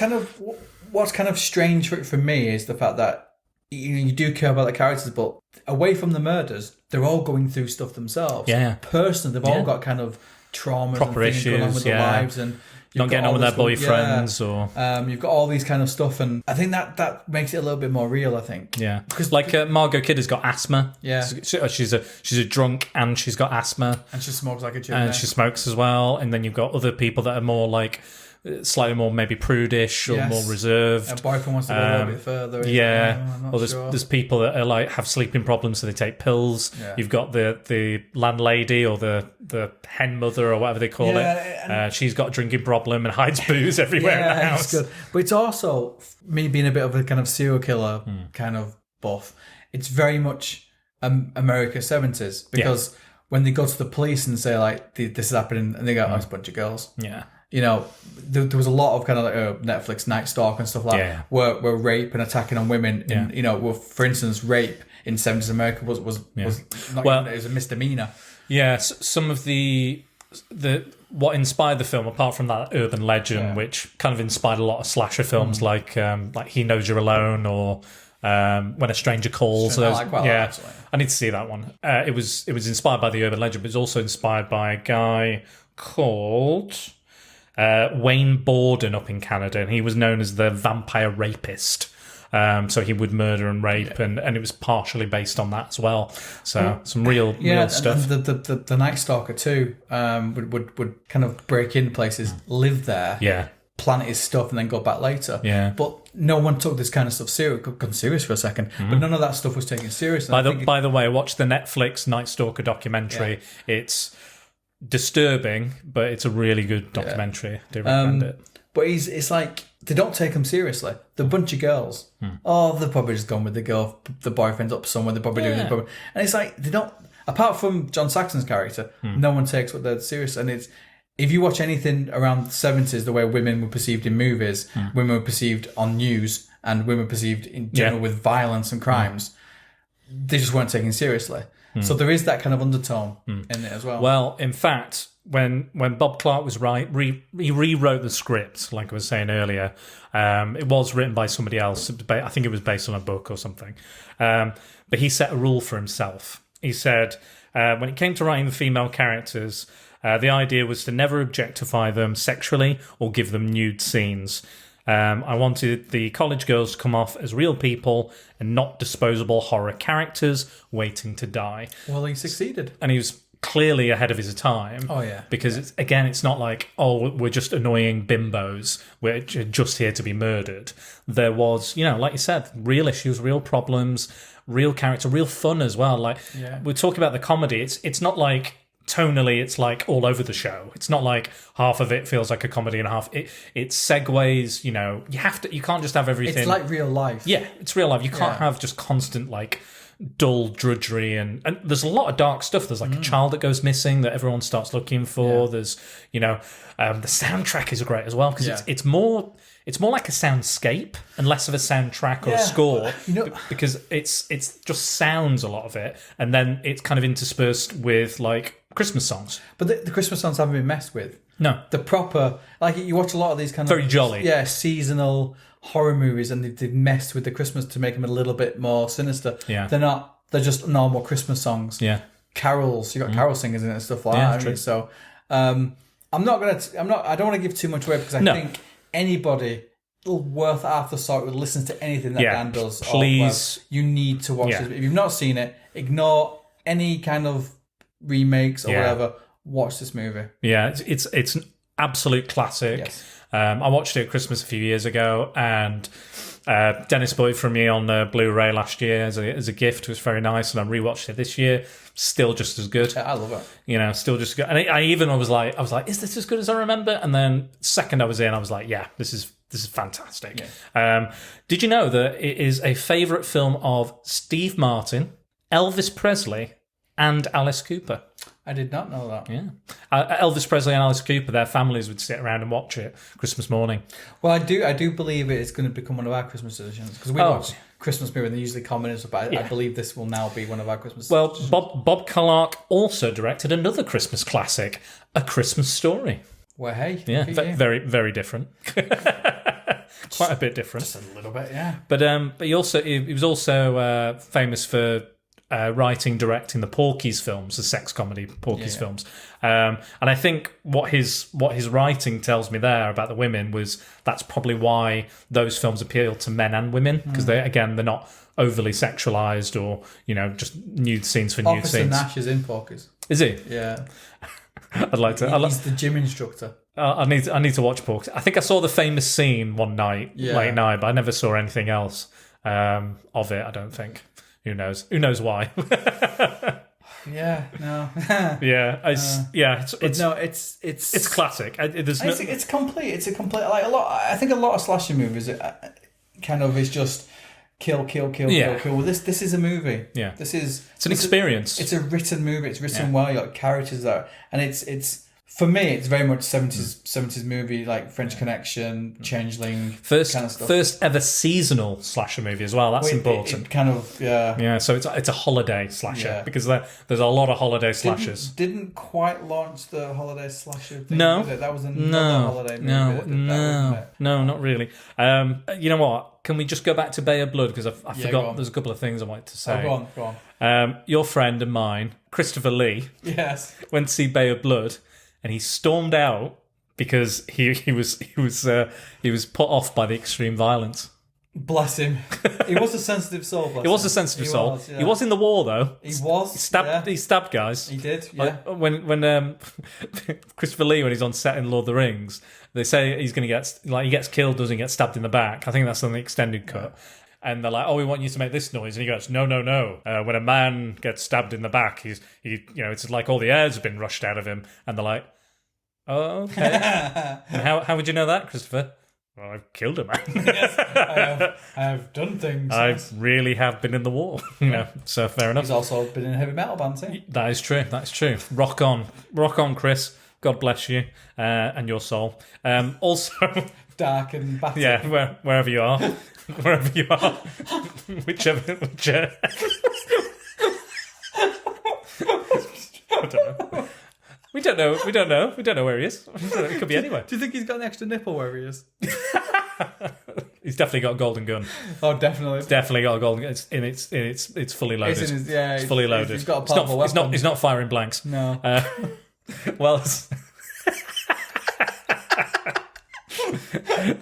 [SPEAKER 7] kind of strange for me is the fact that you do care about the characters, but away from the murders, they're all going through stuff themselves. Yeah. Personally, they've all got kind of traumas
[SPEAKER 6] proper
[SPEAKER 7] and things
[SPEAKER 6] issues
[SPEAKER 7] going on with their lives, and
[SPEAKER 6] not getting on with their boyfriends, or
[SPEAKER 7] you've got all these kind of stuff, and I think that makes it a little bit more real. I think.
[SPEAKER 6] Yeah. Because like Margot Kidder's got asthma. Yeah. She's a drunk and she's got asthma,
[SPEAKER 7] and she smokes like a chimney.
[SPEAKER 6] And she smokes as well, and then you've got other people that are more like slightly more maybe prudish or more reserved.
[SPEAKER 7] A boyfriend wants to go a little bit further.
[SPEAKER 6] Or there's people that are like have sleeping problems, so they take pills. Yeah. You've got the landlady or the hen mother or whatever they call it. She's got a drinking problem and hides booze everywhere in the house.
[SPEAKER 7] It's good. But it's also me being a bit of a kind of serial killer kind of buff. It's very much America 70s, because when they go to the police and say like this is happening, and they go, "Oh, it's a bunch of girls."
[SPEAKER 6] Yeah.
[SPEAKER 7] You know, there was a lot of kind of like Netflix Night Stalk and stuff like that, where rape and attacking on women, and you know, for instance, rape in 70s America was not even, it was a misdemeanor.
[SPEAKER 6] Yeah, some of the what inspired the film, apart from that urban legend, which kind of inspired a lot of slasher films, like He Knows You're Alone or When a Stranger Calls. I need to see that one. It was inspired by the urban legend, but it was also inspired by a guy called Wayne Borden up in Canada, and he was known as the vampire rapist. So he would murder and rape, and it was partially based on that as well. So some real stuff.
[SPEAKER 7] And the Night Stalker too would kind of break in places, live there, plant his stuff, and then go back later.
[SPEAKER 6] Yeah.
[SPEAKER 7] But no one took this kind of stuff serious for a second. But none of that stuff was taken serious.
[SPEAKER 6] By the way, watch the Netflix Night Stalker documentary. Yeah. It's disturbing, but it's a really good documentary. I do recommend it.
[SPEAKER 7] But it's like they don't take them seriously. They're a bunch of girls. Oh, they're probably just gone with the girl. The boyfriend's up somewhere. They're probably doing it. And it's like they don't. Apart from John Saxon's character, no one takes what they're serious. And it's if you watch anything around the 70s, the way women were perceived in movies, women were perceived on news, and women perceived in general with violence and crimes, they just weren't taken seriously. So there is that kind of undertone in it as well.
[SPEAKER 6] Well, in fact, when Bob Clark was he rewrote the script, like I was saying earlier. It was written by somebody else. I think it was based on a book or something. But he set a rule for himself. He said, when it came to writing the female characters, the idea was to never objectify them sexually or give them nude scenes. I wanted the college girls to come off as real people and not disposable horror characters waiting to die.
[SPEAKER 7] Well, he succeeded.
[SPEAKER 6] And he was clearly ahead of his time.
[SPEAKER 7] Oh, yeah.
[SPEAKER 6] Because, it's not like, oh, we're just annoying bimbos. We're just here to be murdered. There was, like you said, real issues, real problems, real character, real fun as well. Like, we're talking about the comedy. It's not like... Tonally, it's like all over the show. It's not like half of it feels like a comedy and half it segues. You can't just have everything.
[SPEAKER 7] It's like real life.
[SPEAKER 6] Yeah, it's real life. You can't have just constant like dull drudgery and there's a lot of dark stuff. There's like a child that goes missing that everyone starts looking for. There's the soundtrack is great as well because it's more like a soundscape and less of a soundtrack or a score because it's just sounds a lot of it and then it's kind of interspersed with like Christmas songs.
[SPEAKER 7] But the Christmas songs haven't been messed with.
[SPEAKER 6] No.
[SPEAKER 7] The proper, like you watch a lot of these kind of...
[SPEAKER 6] Very jolly.
[SPEAKER 7] Yeah, seasonal horror movies and they've messed with the Christmas to make them a little bit more sinister.
[SPEAKER 6] Yeah.
[SPEAKER 7] They're not, they're just normal Christmas songs.
[SPEAKER 6] Yeah.
[SPEAKER 7] Carols, you got carol singers in it and stuff like that.
[SPEAKER 6] True.
[SPEAKER 7] So I don't want to give too much away because I think anybody worth half the salt would listen to anything that Dan does.
[SPEAKER 6] Please.
[SPEAKER 7] You need to watch this. If you've not seen it, ignore any kind of remakes or whatever. Watch this movie. Yeah,
[SPEAKER 6] it's an absolute classic.
[SPEAKER 7] Yes.
[SPEAKER 6] I watched it at Christmas a few years ago, and Dennis bought it for me on Blu-ray last year as a gift. It was very nice, and I rewatched it this year. Still just as good.
[SPEAKER 7] Yeah, I love it.
[SPEAKER 6] Still just good. And I was like, is this as good as I remember? And then second I was in, I was like, yeah, this is fantastic. Yeah. Did you know that it is a favourite film of Steve Martin, Elvis Presley, and Alice Cooper?
[SPEAKER 7] I did not know that.
[SPEAKER 6] Yeah. Elvis Presley and Alice Cooper, their families would sit around and watch it Christmas morning.
[SPEAKER 7] Well, I do believe it's going to become one of our Christmas traditions because we watch Christmas movie and they're usually comedies, but I believe this will now be one of our Christmas traditions.
[SPEAKER 6] Bob Clark also directed another Christmas classic, A Christmas Story.
[SPEAKER 7] Well, hey.
[SPEAKER 6] Yeah, very, very different. Quite a bit different.
[SPEAKER 7] Just a little bit, yeah.
[SPEAKER 6] But he was also famous for writing, directing the Porky's films, the sex comedy Porky's films. And I think what his writing tells me there about the women was that's probably why those films appeal to men and women because they're not overly sexualized or just nude scenes for nude
[SPEAKER 7] Officer
[SPEAKER 6] scenes.
[SPEAKER 7] Nash is in Porky's.
[SPEAKER 6] Is he?
[SPEAKER 7] Yeah.
[SPEAKER 6] I'd like to.
[SPEAKER 7] He's the gym instructor.
[SPEAKER 6] I need to watch Porky's. I think I saw the famous scene one night, late night, but I never saw anything else of it. I don't think. Who knows? Who knows why?
[SPEAKER 7] Yeah, no.
[SPEAKER 6] It's classic.
[SPEAKER 7] It's complete. It's a complete. Like a lot. I think a lot of slasher movies kind of is just kill.
[SPEAKER 6] Yeah.
[SPEAKER 7] Well, this is a movie.
[SPEAKER 6] Yeah.
[SPEAKER 7] It's
[SPEAKER 6] an experience.
[SPEAKER 7] It's a written movie. It's written well. You got characters there, and it's for me, it's very much 70s movie, like French Connection, Changeling,
[SPEAKER 6] First
[SPEAKER 7] kind of stuff.
[SPEAKER 6] first ever seasonal slasher movie as well. That's important.
[SPEAKER 7] It kind of, yeah.
[SPEAKER 6] Yeah, so it's a holiday slasher
[SPEAKER 7] Yeah.
[SPEAKER 6] because there's a lot of holiday slashers.
[SPEAKER 7] Didn't quite launch the holiday slasher thing.
[SPEAKER 6] No.
[SPEAKER 7] Did it? That was another holiday movie.
[SPEAKER 6] No, not really. You know what? Can we just go back to Bay of Blood because I
[SPEAKER 7] go
[SPEAKER 6] forgot
[SPEAKER 7] on.
[SPEAKER 6] there's a couple of things I wanted to say.
[SPEAKER 7] Go on.
[SPEAKER 6] Your friend and mine, Christopher Lee,
[SPEAKER 7] Yes.
[SPEAKER 6] went to see Bay of Blood, and he stormed out because he was put off by the extreme violence.
[SPEAKER 7] Bless him. He was a sensitive soul.
[SPEAKER 6] He was a sensitive soul.
[SPEAKER 7] Was, yeah.
[SPEAKER 6] He was in the war though.
[SPEAKER 7] He was.
[SPEAKER 6] He stabbed guys.
[SPEAKER 7] He did. Yeah.
[SPEAKER 6] When Christopher Lee, when he's on set in Lord of the Rings, they say he's going to he gets killed, doesn't get stabbed in the back. I think that's on the extended cut. And they're like, "Oh, we want you to make this noise," and he goes, "No. When a man gets stabbed in the back, it's like all the air's been rushed out of him." And they're like, "Oh, okay." And how would you know that, Christopher? Well, I've killed a man.
[SPEAKER 7] Yes, I have done things.
[SPEAKER 6] I really have been in the war. So fair enough.
[SPEAKER 7] He's also been in a heavy metal band too.
[SPEAKER 6] That is true. Rock on, Chris. God bless you and your soul. Also,
[SPEAKER 7] Dark and battered.
[SPEAKER 6] yeah, wherever you are, whichever. I don't know. We don't know where he is. It could be anywhere.
[SPEAKER 7] Do you think he's got an extra nipple where he is?
[SPEAKER 6] He's definitely got a golden gun.
[SPEAKER 7] Oh, definitely.
[SPEAKER 6] He's definitely got a golden gun. It's fully loaded.
[SPEAKER 7] It's
[SPEAKER 6] fully loaded.
[SPEAKER 7] He's got a powerful weapon.
[SPEAKER 6] It's not firing blanks.
[SPEAKER 7] No.
[SPEAKER 6] Well,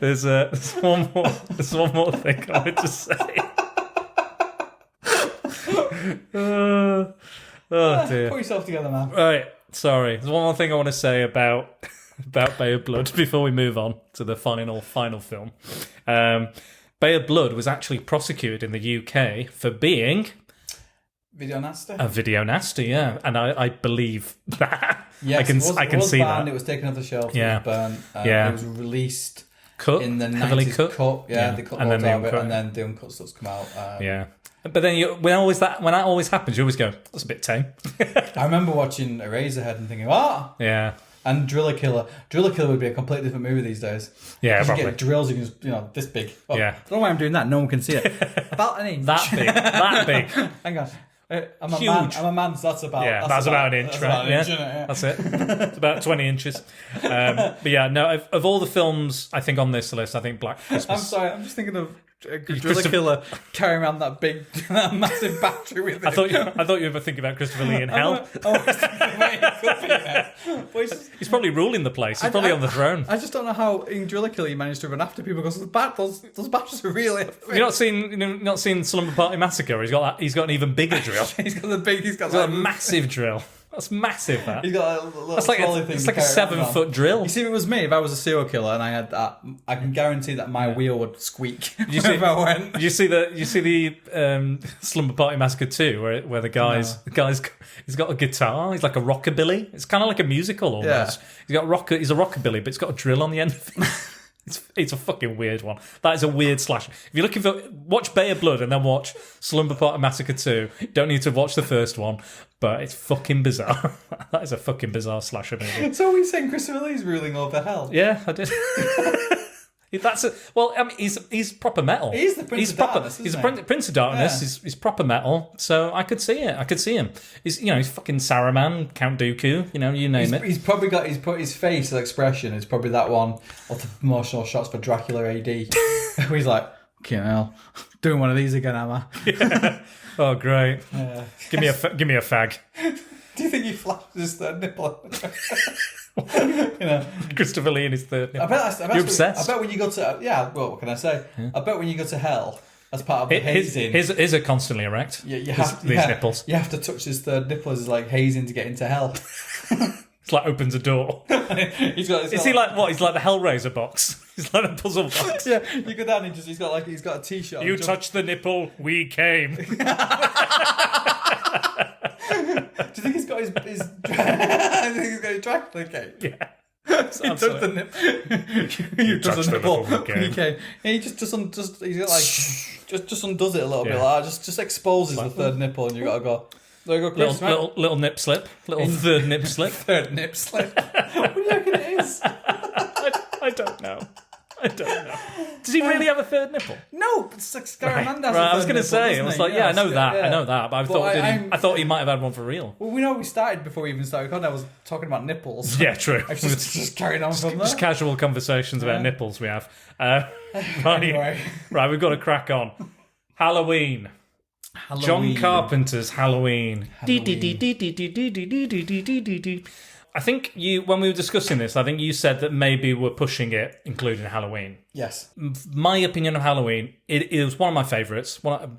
[SPEAKER 6] there's one more thing I wanted to say. Oh dear.
[SPEAKER 7] Put yourself together, man.
[SPEAKER 6] Right. Sorry. There's one more thing I want to say about Bay of Blood before we move on to the final film. Bay of Blood was actually prosecuted in the UK for being
[SPEAKER 7] Video nasty.
[SPEAKER 6] a video nasty, yeah, and I believe that.
[SPEAKER 7] Yes,
[SPEAKER 6] I can see
[SPEAKER 7] banned,
[SPEAKER 6] that.
[SPEAKER 7] It was taken off the shelf.
[SPEAKER 6] Yeah.
[SPEAKER 7] It was burnt.
[SPEAKER 6] Yeah.
[SPEAKER 7] It was released
[SPEAKER 6] Cut
[SPEAKER 7] in the
[SPEAKER 6] heavily
[SPEAKER 7] 90s.
[SPEAKER 6] cut.
[SPEAKER 7] Yeah, they cut
[SPEAKER 6] and then
[SPEAKER 7] loads
[SPEAKER 6] the
[SPEAKER 7] out of it,
[SPEAKER 6] uncut.
[SPEAKER 7] and then the uncut stuff's come out.
[SPEAKER 6] Yeah. But then when that always happens, you always go, "That's a bit tame."
[SPEAKER 7] I remember watching Eraserhead and thinking, "What?"
[SPEAKER 6] Yeah.
[SPEAKER 7] And Driller Killer. Driller Killer would be a completely different movie these days.
[SPEAKER 6] Yeah,
[SPEAKER 7] 'Cause
[SPEAKER 6] probably.
[SPEAKER 7] You get drills, you can just, this big. Oh,
[SPEAKER 6] Yeah.
[SPEAKER 7] I don't know why I'm doing that. No one can see it. About an inch.
[SPEAKER 6] That big.
[SPEAKER 7] Hang on. I'm a
[SPEAKER 6] Huge.
[SPEAKER 7] man. I'm a man, so that's about.
[SPEAKER 6] Yeah, that's about an inch,
[SPEAKER 7] that's
[SPEAKER 6] right?
[SPEAKER 7] about an
[SPEAKER 6] Yeah,
[SPEAKER 7] inch, isn't it?
[SPEAKER 6] that's it. It's about 20 inches. But yeah, no. Of all the films, I think on this list, I think Black Christmas.
[SPEAKER 7] I'm sorry. I'm just thinking of Driller
[SPEAKER 6] Christopher-
[SPEAKER 7] Killer carrying around that big, that massive battery with him.
[SPEAKER 6] I thought you were thinking about Christopher Lee in Hell. He's probably ruling the place. He's probably on the throne.
[SPEAKER 7] I just don't know how in Driller Killer you managed to run after people because those batteries are really.
[SPEAKER 6] You've not seen Slumber Party Massacre? He's got an even bigger drill.
[SPEAKER 7] He's got
[SPEAKER 6] a massive drill. That's massive. That.
[SPEAKER 7] He's got a little
[SPEAKER 6] That's like
[SPEAKER 7] trolley
[SPEAKER 6] a,
[SPEAKER 7] thing.
[SPEAKER 6] it's
[SPEAKER 7] to
[SPEAKER 6] like a
[SPEAKER 7] carry around
[SPEAKER 6] 7-foot drill.
[SPEAKER 7] You see, if it was me, if I was a serial killer and I had that, I can guarantee that my wheel would squeak
[SPEAKER 6] You see,
[SPEAKER 7] if I went.
[SPEAKER 6] you see the Slumber Party Massacre 2 where the guy's he's got a guitar. He's like a rockabilly. It's kind of like a musical almost.
[SPEAKER 7] Yeah.
[SPEAKER 6] He's a rockabilly, but it's got a drill on the end of it. It's a fucking weird one. That is a weird slasher. If you're looking for, watch Bay of Blood and then watch Slumber Party Massacre 2. Don't need to watch the first one, but it's fucking bizarre. That is a fucking bizarre slasher movie.
[SPEAKER 7] So we're saying Christopher Lee's ruling over hell.
[SPEAKER 6] Yeah, I did. He's proper metal.
[SPEAKER 7] He is the Prince of Darkness,
[SPEAKER 6] He's
[SPEAKER 7] isn't
[SPEAKER 6] a Prince of Darkness.
[SPEAKER 7] Yeah.
[SPEAKER 6] He's proper metal. So I could see it. I could see him. He's fucking Saruman, Count Dooku. You name it.
[SPEAKER 7] He's probably got his face, his expression is probably that one of the promotional shots for Dracula AD. Where he's like, "Okay, hell, doing one of these again, am I?"
[SPEAKER 6] Yeah. Oh, great. Give me a fag.
[SPEAKER 7] Do you think he flashes his third nipple?
[SPEAKER 6] Christopher Lee in his third.
[SPEAKER 7] I bet
[SPEAKER 6] You're obsessed.
[SPEAKER 7] I bet when you go to what can I say? Yeah. I bet when you go to hell as part of the hazing,
[SPEAKER 6] his are constantly erect.
[SPEAKER 7] You have
[SPEAKER 6] these nipples.
[SPEAKER 7] You have to touch his third nipple as like hazing to get into hell.
[SPEAKER 6] It's like opens a door. Is he like what? He's like the Hellraiser box. He's like a puzzle box.
[SPEAKER 7] Yeah, you go down and he's got a t-shirt.
[SPEAKER 6] You touch the nipple, we came.
[SPEAKER 7] Do you think he's got his I think he's got his Dracula cape?
[SPEAKER 6] Yeah.
[SPEAKER 7] He took the nipple. He does the nipple. Okay. He just he's like just undoes it a little bit. Like just exposes the third nipple, and you gotta go. There you go, Chris.
[SPEAKER 6] Little nip slip. Third nip slip.
[SPEAKER 7] Third nip slip. What do you reckon it is?
[SPEAKER 6] I don't know. Does he really have a third nipple?
[SPEAKER 7] No, it's like Scaramanda.
[SPEAKER 6] Right. I was going to say, I was like, I know that, but I thought he might have had one for real.
[SPEAKER 7] Well, we started before we even started recording. I was talking about nipples.
[SPEAKER 6] Yeah, true.
[SPEAKER 7] I just carried on from there.
[SPEAKER 6] Just casual conversations about nipples we have. Right, we've got to crack on. Halloween. John Carpenter's Halloween. I think when we were discussing this, I think you said that maybe we're pushing it, including Halloween.
[SPEAKER 7] Yes.
[SPEAKER 6] My opinion of Halloween, it was one of my favourites. It's a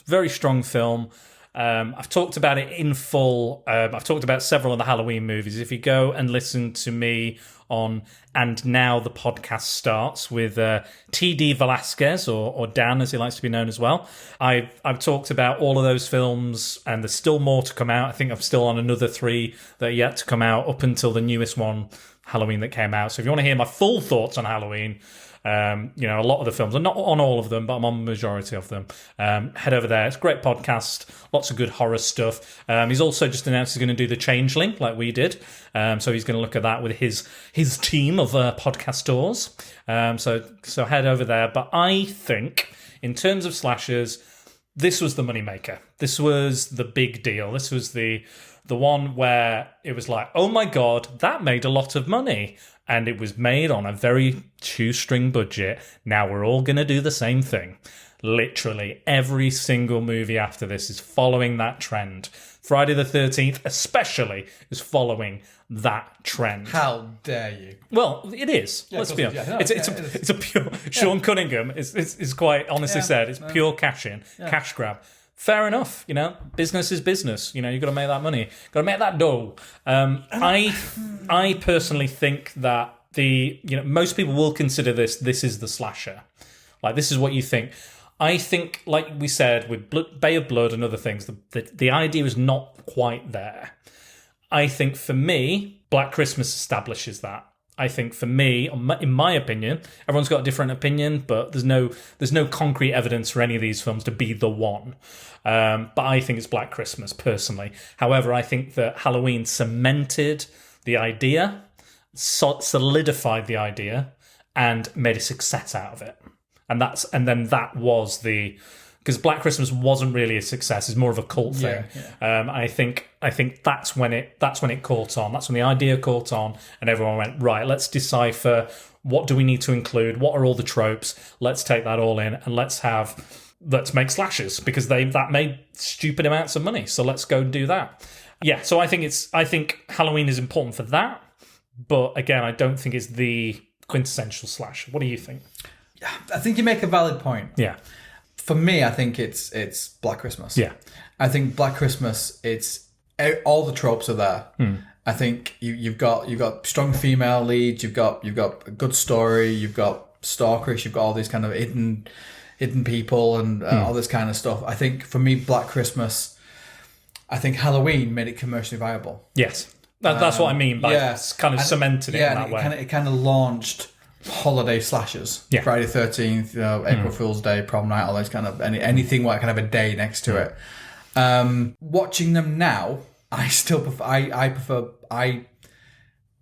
[SPEAKER 6] very strong film. I've talked about it in full. I've talked about several of the Halloween movies. If you go and listen to me on And Now the Podcast Starts with T.D. Velasquez, or Dan as he likes to be known as well, I've talked about all of those films, and there's still more to come out. I think I'm still on another 3 that are yet to come out up until the newest one, Halloween, that came out. So if you want to hear my full thoughts on Halloween, a lot of the films, I'm not on all of them, but I'm on the majority of them. Head over there. It's a great podcast, lots of good horror stuff. He's also just announced he's going to do The Changeling, like we did. So he's going to look at that with his team of podcastors. So head over there. But I think, in terms of slashers, this was the moneymaker. This was the big deal. This was the one where it was like, oh my God, that made a lot of money. And it was made on a very shoestring budget. Now we're all going to do the same thing. Literally every single movie after this is following that trend. Friday the 13th especially is following that trend.
[SPEAKER 7] How dare you?
[SPEAKER 6] Well, it is. Let's be honest. It's a pure... Sean Cunningham is quite honestly said, it's pure cash-in, cash grab. Fair enough, business is business. You've got to make that money, got to make that dough. I personally think that most people will consider this is the slasher. Like, this is what you think. I think, like we said, with Bay of Blood and other things, the idea is not quite there. I think for me, Black Christmas establishes that. I think for me, in my opinion, everyone's got a different opinion, but there's no concrete evidence for any of these films to be the one. But I think it's Black Christmas, personally. However, I think that Halloween cemented the idea, solidified the idea, and made a success out of it. And then that was because Black Christmas wasn't really a success; it's more of a cult thing. I think that's when it caught on. That's when the idea caught on, and everyone went, right, let's decipher what do we need to include. What are all the tropes? Let's take that all in, and let's make slashers, because that made stupid amounts of money. So let's go do that. Yeah. So I think Halloween is important for that, but again, I don't think it's the quintessential slasher. What do you think?
[SPEAKER 7] I think you make a valid point.
[SPEAKER 6] Yeah.
[SPEAKER 7] For me, I think it's Black Christmas.
[SPEAKER 6] Yeah.
[SPEAKER 7] I think Black Christmas, it's all the tropes are there. I think you've got strong female leads, you've got a good story, you've got stalkerish, you've got all these kind of hidden people and all this kind of stuff. I think for me, Black Christmas, I think Halloween made it commercially viable.
[SPEAKER 6] Yes. That's what I mean by kind of cemented it in that way.
[SPEAKER 7] It kind of launched holiday slashers.
[SPEAKER 6] Yeah.
[SPEAKER 7] Friday 13th, April Fool's Day, prom night, all those kind of anything like kind of a day next to it. Watching them now, I still I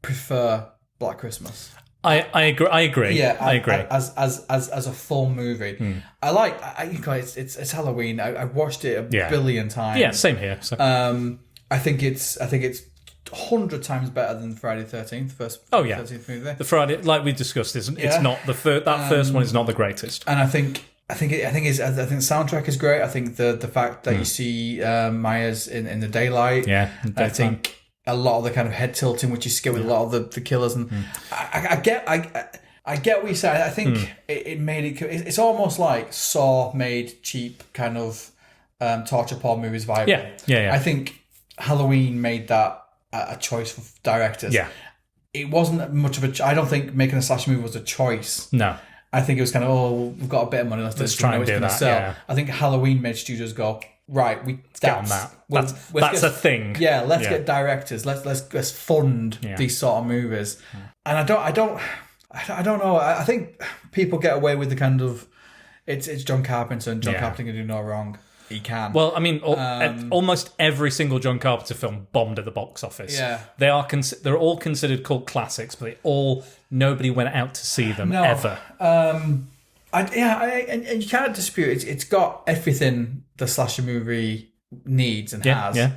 [SPEAKER 7] prefer Black Christmas.
[SPEAKER 6] I agree.
[SPEAKER 7] Yeah,
[SPEAKER 6] I agree.
[SPEAKER 7] As a full movie, I like. It's Halloween. I've watched it a billion times.
[SPEAKER 6] Yeah, same here. So.
[SPEAKER 7] I think it's 100 times better than Friday the 13th. 13th movie.
[SPEAKER 6] The Friday, like we discussed, it's not the first one is not the greatest.
[SPEAKER 7] And I think the soundtrack is great. I think the fact that you see Myers in the daylight.
[SPEAKER 6] Yeah,
[SPEAKER 7] I think a lot of the kind of head tilting which you get with a lot of the killers, and I get what you said. I think it made it. It's almost like Saw made cheap kind of torture porn movies viable.
[SPEAKER 6] Yeah.
[SPEAKER 7] I think Halloween made that a choice for directors.
[SPEAKER 6] Yeah.
[SPEAKER 7] It wasn't much of a... I don't think making a slasher movie was a choice.
[SPEAKER 6] No.
[SPEAKER 7] I think it was kind of, we've got a bit of money, let's
[SPEAKER 6] try and do that.
[SPEAKER 7] Sell.
[SPEAKER 6] Yeah.
[SPEAKER 7] I think Halloween made studios go, right,
[SPEAKER 6] get on that. That's a thing.
[SPEAKER 7] Yeah, let's get directors. Let's fund these sort of movies. And I don't know. I think people get away with the kind of it's John Carpenter, and John Carpenter can do no wrong. He can.
[SPEAKER 6] Well, I mean, almost every single John Carpenter film bombed at the box office.
[SPEAKER 7] Yeah,
[SPEAKER 6] they're all considered cult classics, but nobody went out to see them ever.
[SPEAKER 7] And you can't dispute it. It's got everything the slasher movie needs and has. Yeah.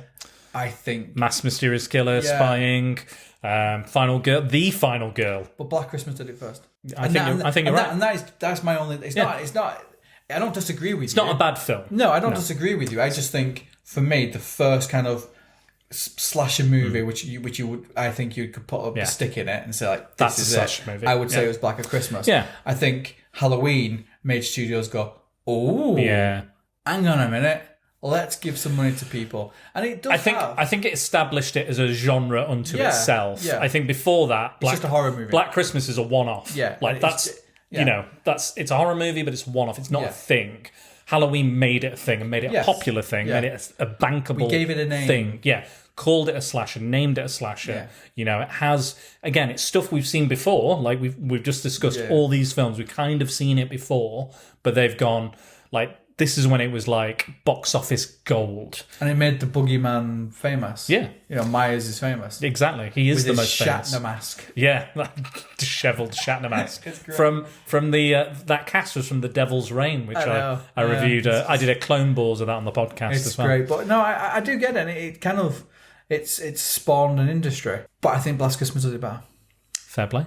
[SPEAKER 7] I think
[SPEAKER 6] mass mysterious killer, spying, final girl, the final girl.
[SPEAKER 7] But Black Christmas did it first.
[SPEAKER 6] I think you're right.
[SPEAKER 7] And that's my only. It's not. I don't disagree with you.
[SPEAKER 6] It's not a bad film.
[SPEAKER 7] No, I don't disagree with you. I just think for me, the first kind of slasher movie, which you would, I think you could put a stick in it and say like,
[SPEAKER 6] that's a slasher movie.
[SPEAKER 7] I would say it was Black Christmas.
[SPEAKER 6] Yeah,
[SPEAKER 7] I think Halloween made studios go, oh,
[SPEAKER 6] yeah,
[SPEAKER 7] hang on a minute, let's give some money to people, and it does.
[SPEAKER 6] I think it established it as a genre unto itself. Yeah. I think before that,
[SPEAKER 7] it's just a horror movie.
[SPEAKER 6] Black Christmas is a one-off.
[SPEAKER 7] Yeah,
[SPEAKER 6] like that's. You know, it's a horror movie, but it's one-off. It's not a thing. Halloween made it a thing and made it a popular thing, made it a bankable
[SPEAKER 7] we gave it a name.
[SPEAKER 6] thing. Yeah, called it a slasher, named it a slasher. Yeah. You know, it has, again, it's stuff we've seen before. Like we've just discussed all these films. We've kind of seen it before, but they've gone, like, this is when it was like box office gold.
[SPEAKER 7] And it made the boogeyman famous.
[SPEAKER 6] Yeah.
[SPEAKER 7] You know, Myers is famous.
[SPEAKER 6] Exactly. He is the most famous.
[SPEAKER 7] Shatner mask.
[SPEAKER 6] Yeah. Dishevelled Shatner mask. From the that cast was from The Devil's Reign, which I reviewed. I did a Clone Wars of that on the podcast as well.
[SPEAKER 7] It's great. But no, I do get it. It kind of, it's spawned an industry. But I think Black Christmas is better.
[SPEAKER 6] Fair play.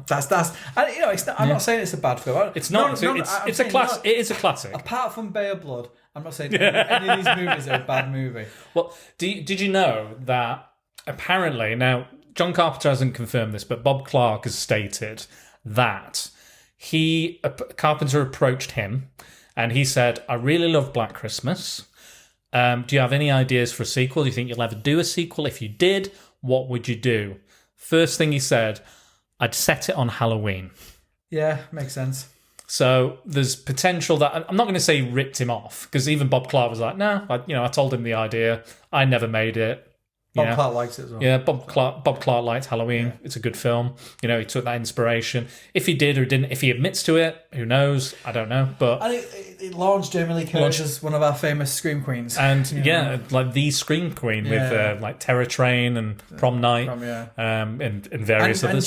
[SPEAKER 7] That's and, you know, it's not, I'm not saying it's a bad film.
[SPEAKER 6] It's not. It's a classic. It is a classic.
[SPEAKER 7] Apart from Bay of Blood, I'm not saying any of these movies are a bad movie.
[SPEAKER 6] Well, did you know that apparently, now John Carpenter hasn't confirmed this, but Bob Clark has stated that Carpenter approached him and he said, "I really love Black Christmas. Do you have any ideas for a sequel? Do you think you'll ever do a sequel? If you did, what would you do?" First thing he said, "I'd set it on Halloween."
[SPEAKER 7] Yeah, makes sense.
[SPEAKER 6] So there's potential that I'm not going to say ripped him off, because even Bob Clark was like, "No, I told him the idea. I never made it."
[SPEAKER 7] Bob Clark likes it as well.
[SPEAKER 6] Yeah, Bob Clark liked Halloween. Yeah. It's a good film. You know, he took that inspiration. If he did or didn't, if he admits to it, who knows? I don't know. But
[SPEAKER 7] and it launched Jamie Lee Curtis as one of our famous scream queens.
[SPEAKER 6] And like the scream queen with like Terror Train and Prom Night, and various others.
[SPEAKER 7] And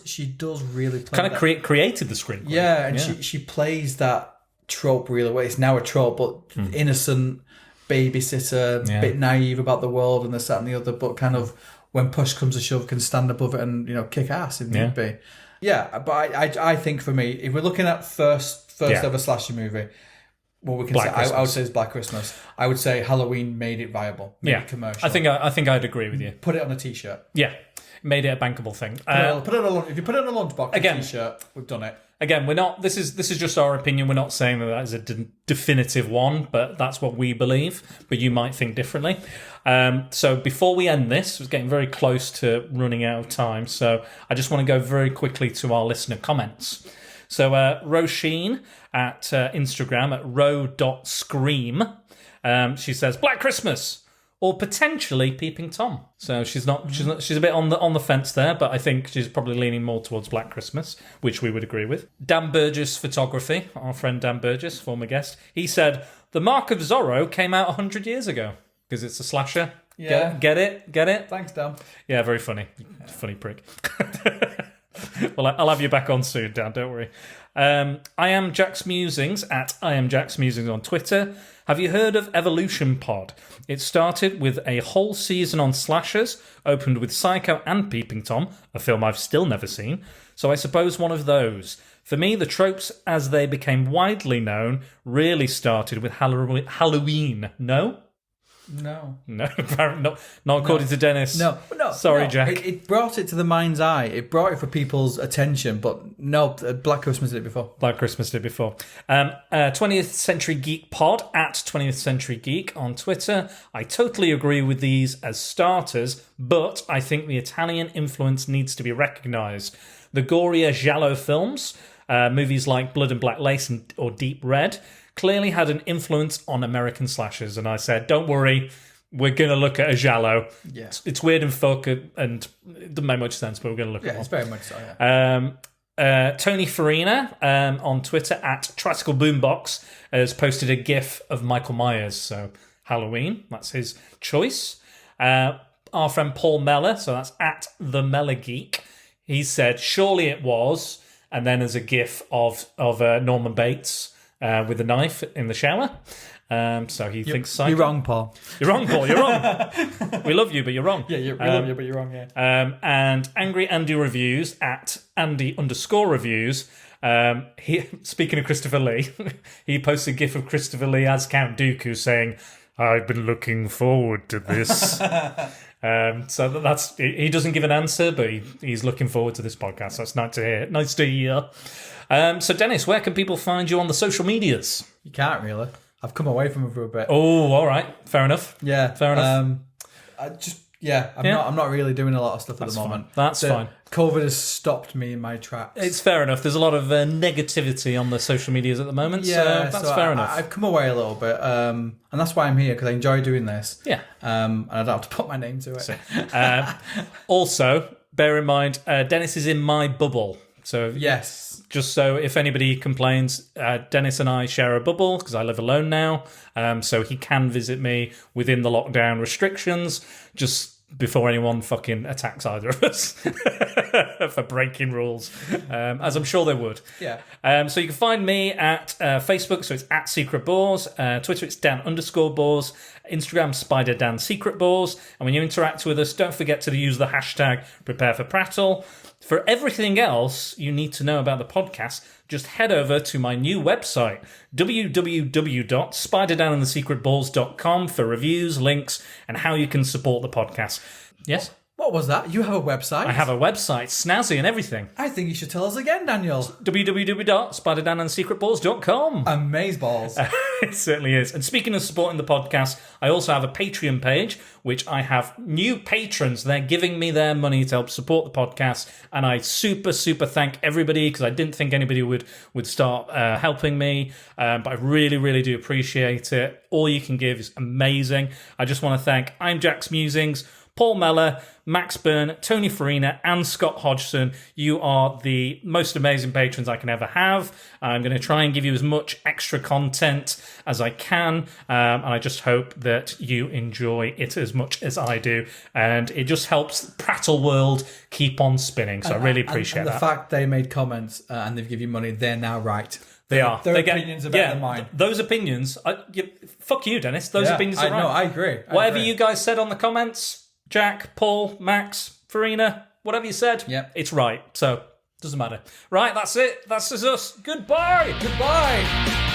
[SPEAKER 7] she does really play
[SPEAKER 6] kind of created the scream queen.
[SPEAKER 7] Yeah, and she plays that trope really well. It's now a trope, but innocent babysitter, bit naive about the world and this, that, and the other, but kind of when push comes to shove can stand above it and kick ass if need be. Yeah, but I think for me, if we're looking at first ever slasher movie, what we can say, I would say is Black Christmas. I would say Halloween made it viable, made it commercial.
[SPEAKER 6] I think I'd agree with you.
[SPEAKER 7] Put it on a t-shirt.
[SPEAKER 6] Yeah, made it a bankable thing.
[SPEAKER 7] If you put it on a lunchbox, again, a t-shirt, we've done it.
[SPEAKER 6] Again, we're not. This is just our opinion. We're not saying that is a definitive one, but that's what we believe. But you might think differently. So before we end this, we're getting very close to running out of time. So I just want to go very quickly to our listener comments. So Roisin at Instagram at ro.scream, she says Black Christmas. Or potentially Peeping Tom. So she's a bit on the fence there, but I think she's probably leaning more towards Black Christmas, which we would agree with. Dan Burgess Photography, our friend Dan Burgess, former guest, he said The Mark of Zorro came out 100 years ago because it's a slasher. Yeah. Get it?
[SPEAKER 7] Thanks, Dan.
[SPEAKER 6] Yeah, very funny. Funny prick. Well, I'll have you back on soon, Dan, don't worry. I am Jack's Musings at I am Jack's Musings on Twitter. Have you heard of Evolution Pod? It started with a whole season on slashers, opened with Psycho and Peeping Tom, a film I've still never seen, so I suppose one of those. For me, the tropes as they became widely known really started with Halloween. No?
[SPEAKER 7] No.
[SPEAKER 6] No, not according to Dennis.
[SPEAKER 7] No.
[SPEAKER 6] Sorry, Jack.
[SPEAKER 7] It brought it to the mind's eye. It brought it for people's attention, but no, Black Christmas did it before.
[SPEAKER 6] 20th Century Geek Pod at 20th Century Geek on Twitter. I totally agree with these as starters, but I think the Italian influence needs to be recognised. The gorier giallo films, movies like Blood and Black Lace or Deep Red, clearly had an influence on American slashers. And I said, don't worry, we're going to look at a giallo.
[SPEAKER 7] Yeah.
[SPEAKER 6] It's weird and fuck and it doesn't make much sense, but we're going to look at
[SPEAKER 7] Yeah,
[SPEAKER 6] one.
[SPEAKER 7] it's very much so, yeah.
[SPEAKER 6] Tony Farina on Twitter at Tricycle Boombox has posted a GIF of Michael Myers. So Halloween, that's his choice. Our friend Paul Meller, so that's at the Meller Geek. He said, surely it was, and then there's a GIF of Norman Bates with a knife in the shower. So he thinks Psycho.
[SPEAKER 7] You're wrong, Paul.
[SPEAKER 6] You're wrong, Paul. You're wrong. We love you, but you're wrong.
[SPEAKER 7] Yeah, we love you, but you're wrong, yeah.
[SPEAKER 6] And Angry Andy Reviews at Andy_reviews. Speaking of Christopher Lee, he posts a GIF of Christopher Lee as Count Dooku saying, I've been looking forward to this. So that's he doesn't give an answer, but he's looking forward to this podcast. So it's nice to hear. Nice to hear. So Dennis, where can people find you on the social medias?
[SPEAKER 7] You can't really. I've come away from it for a bit.
[SPEAKER 6] Oh, all right. Fair enough.
[SPEAKER 7] Yeah.
[SPEAKER 6] Fair enough.
[SPEAKER 7] I'm not really doing a lot of stuff at the moment.
[SPEAKER 6] Fine. That's fine.
[SPEAKER 7] COVID has stopped me in my tracks.
[SPEAKER 6] It's fair enough. There's a lot of negativity on the social medias at the moment, so that's fair enough.
[SPEAKER 7] I've come away a little bit, and that's why I'm here, because I enjoy doing this.
[SPEAKER 6] Yeah.
[SPEAKER 7] And I don't have to put my name to it.
[SPEAKER 6] Also, bear in mind, Dennis is in my bubble. So
[SPEAKER 7] yes.
[SPEAKER 6] Just so if anybody complains, Dennis and I share a bubble because I live alone now. So he can visit me within the lockdown restrictions, just before anyone fucking attacks either of us for breaking rules, as I'm sure they would.
[SPEAKER 7] Yeah.
[SPEAKER 6] So you can find me at Facebook, so it's at Secret Bores. Twitter, it's Dan_Bores. Instagram, Spider Dan Secret Bores. And when you interact with us, don't forget to use the hashtag Prepare for Prattle. For everything else you need to know about the podcast, just head over to my new website, www.spiderdanandthesecretballs.com, for reviews, links, and how you can support the podcast. Yes?
[SPEAKER 7] What was that? You have a website?
[SPEAKER 6] I have a website, snazzy and everything.
[SPEAKER 7] I think you should tell us again, Daniel.
[SPEAKER 6] www.spiderdanandthesecretballs.com.
[SPEAKER 7] Amazeballs.
[SPEAKER 6] It certainly is. And speaking of supporting the podcast, I also have a Patreon page, which I have new patrons. They're giving me their money to help support the podcast. And I super thank everybody, because I didn't think anybody would start helping me. But I really, really do appreciate it. All you can give is amazing. I just want to thank I'm Jack's Musings, Paul Meller, Max Byrne, Tony Farina, and Scott Hodgson. You are the most amazing patrons I can ever have. I'm going to try and give you as much extra content as I can, and I just hope that you enjoy it as much as I do. And it just helps the Prattle world keep on spinning, so I really appreciate
[SPEAKER 7] and
[SPEAKER 6] that.
[SPEAKER 7] the fact they made comments and they've given you money, they're now right.
[SPEAKER 6] They are.
[SPEAKER 7] Their opinions are better than mine.
[SPEAKER 6] Those opinions, fuck you, Dennis. Those opinions are right.
[SPEAKER 7] No, I agree.
[SPEAKER 6] Whatever you guys said on the comments, Jack, Paul, Max, Farina, whatever you said, it's right. So, doesn't matter. Right, that's it. That's us. Goodbye.
[SPEAKER 7] Goodbye.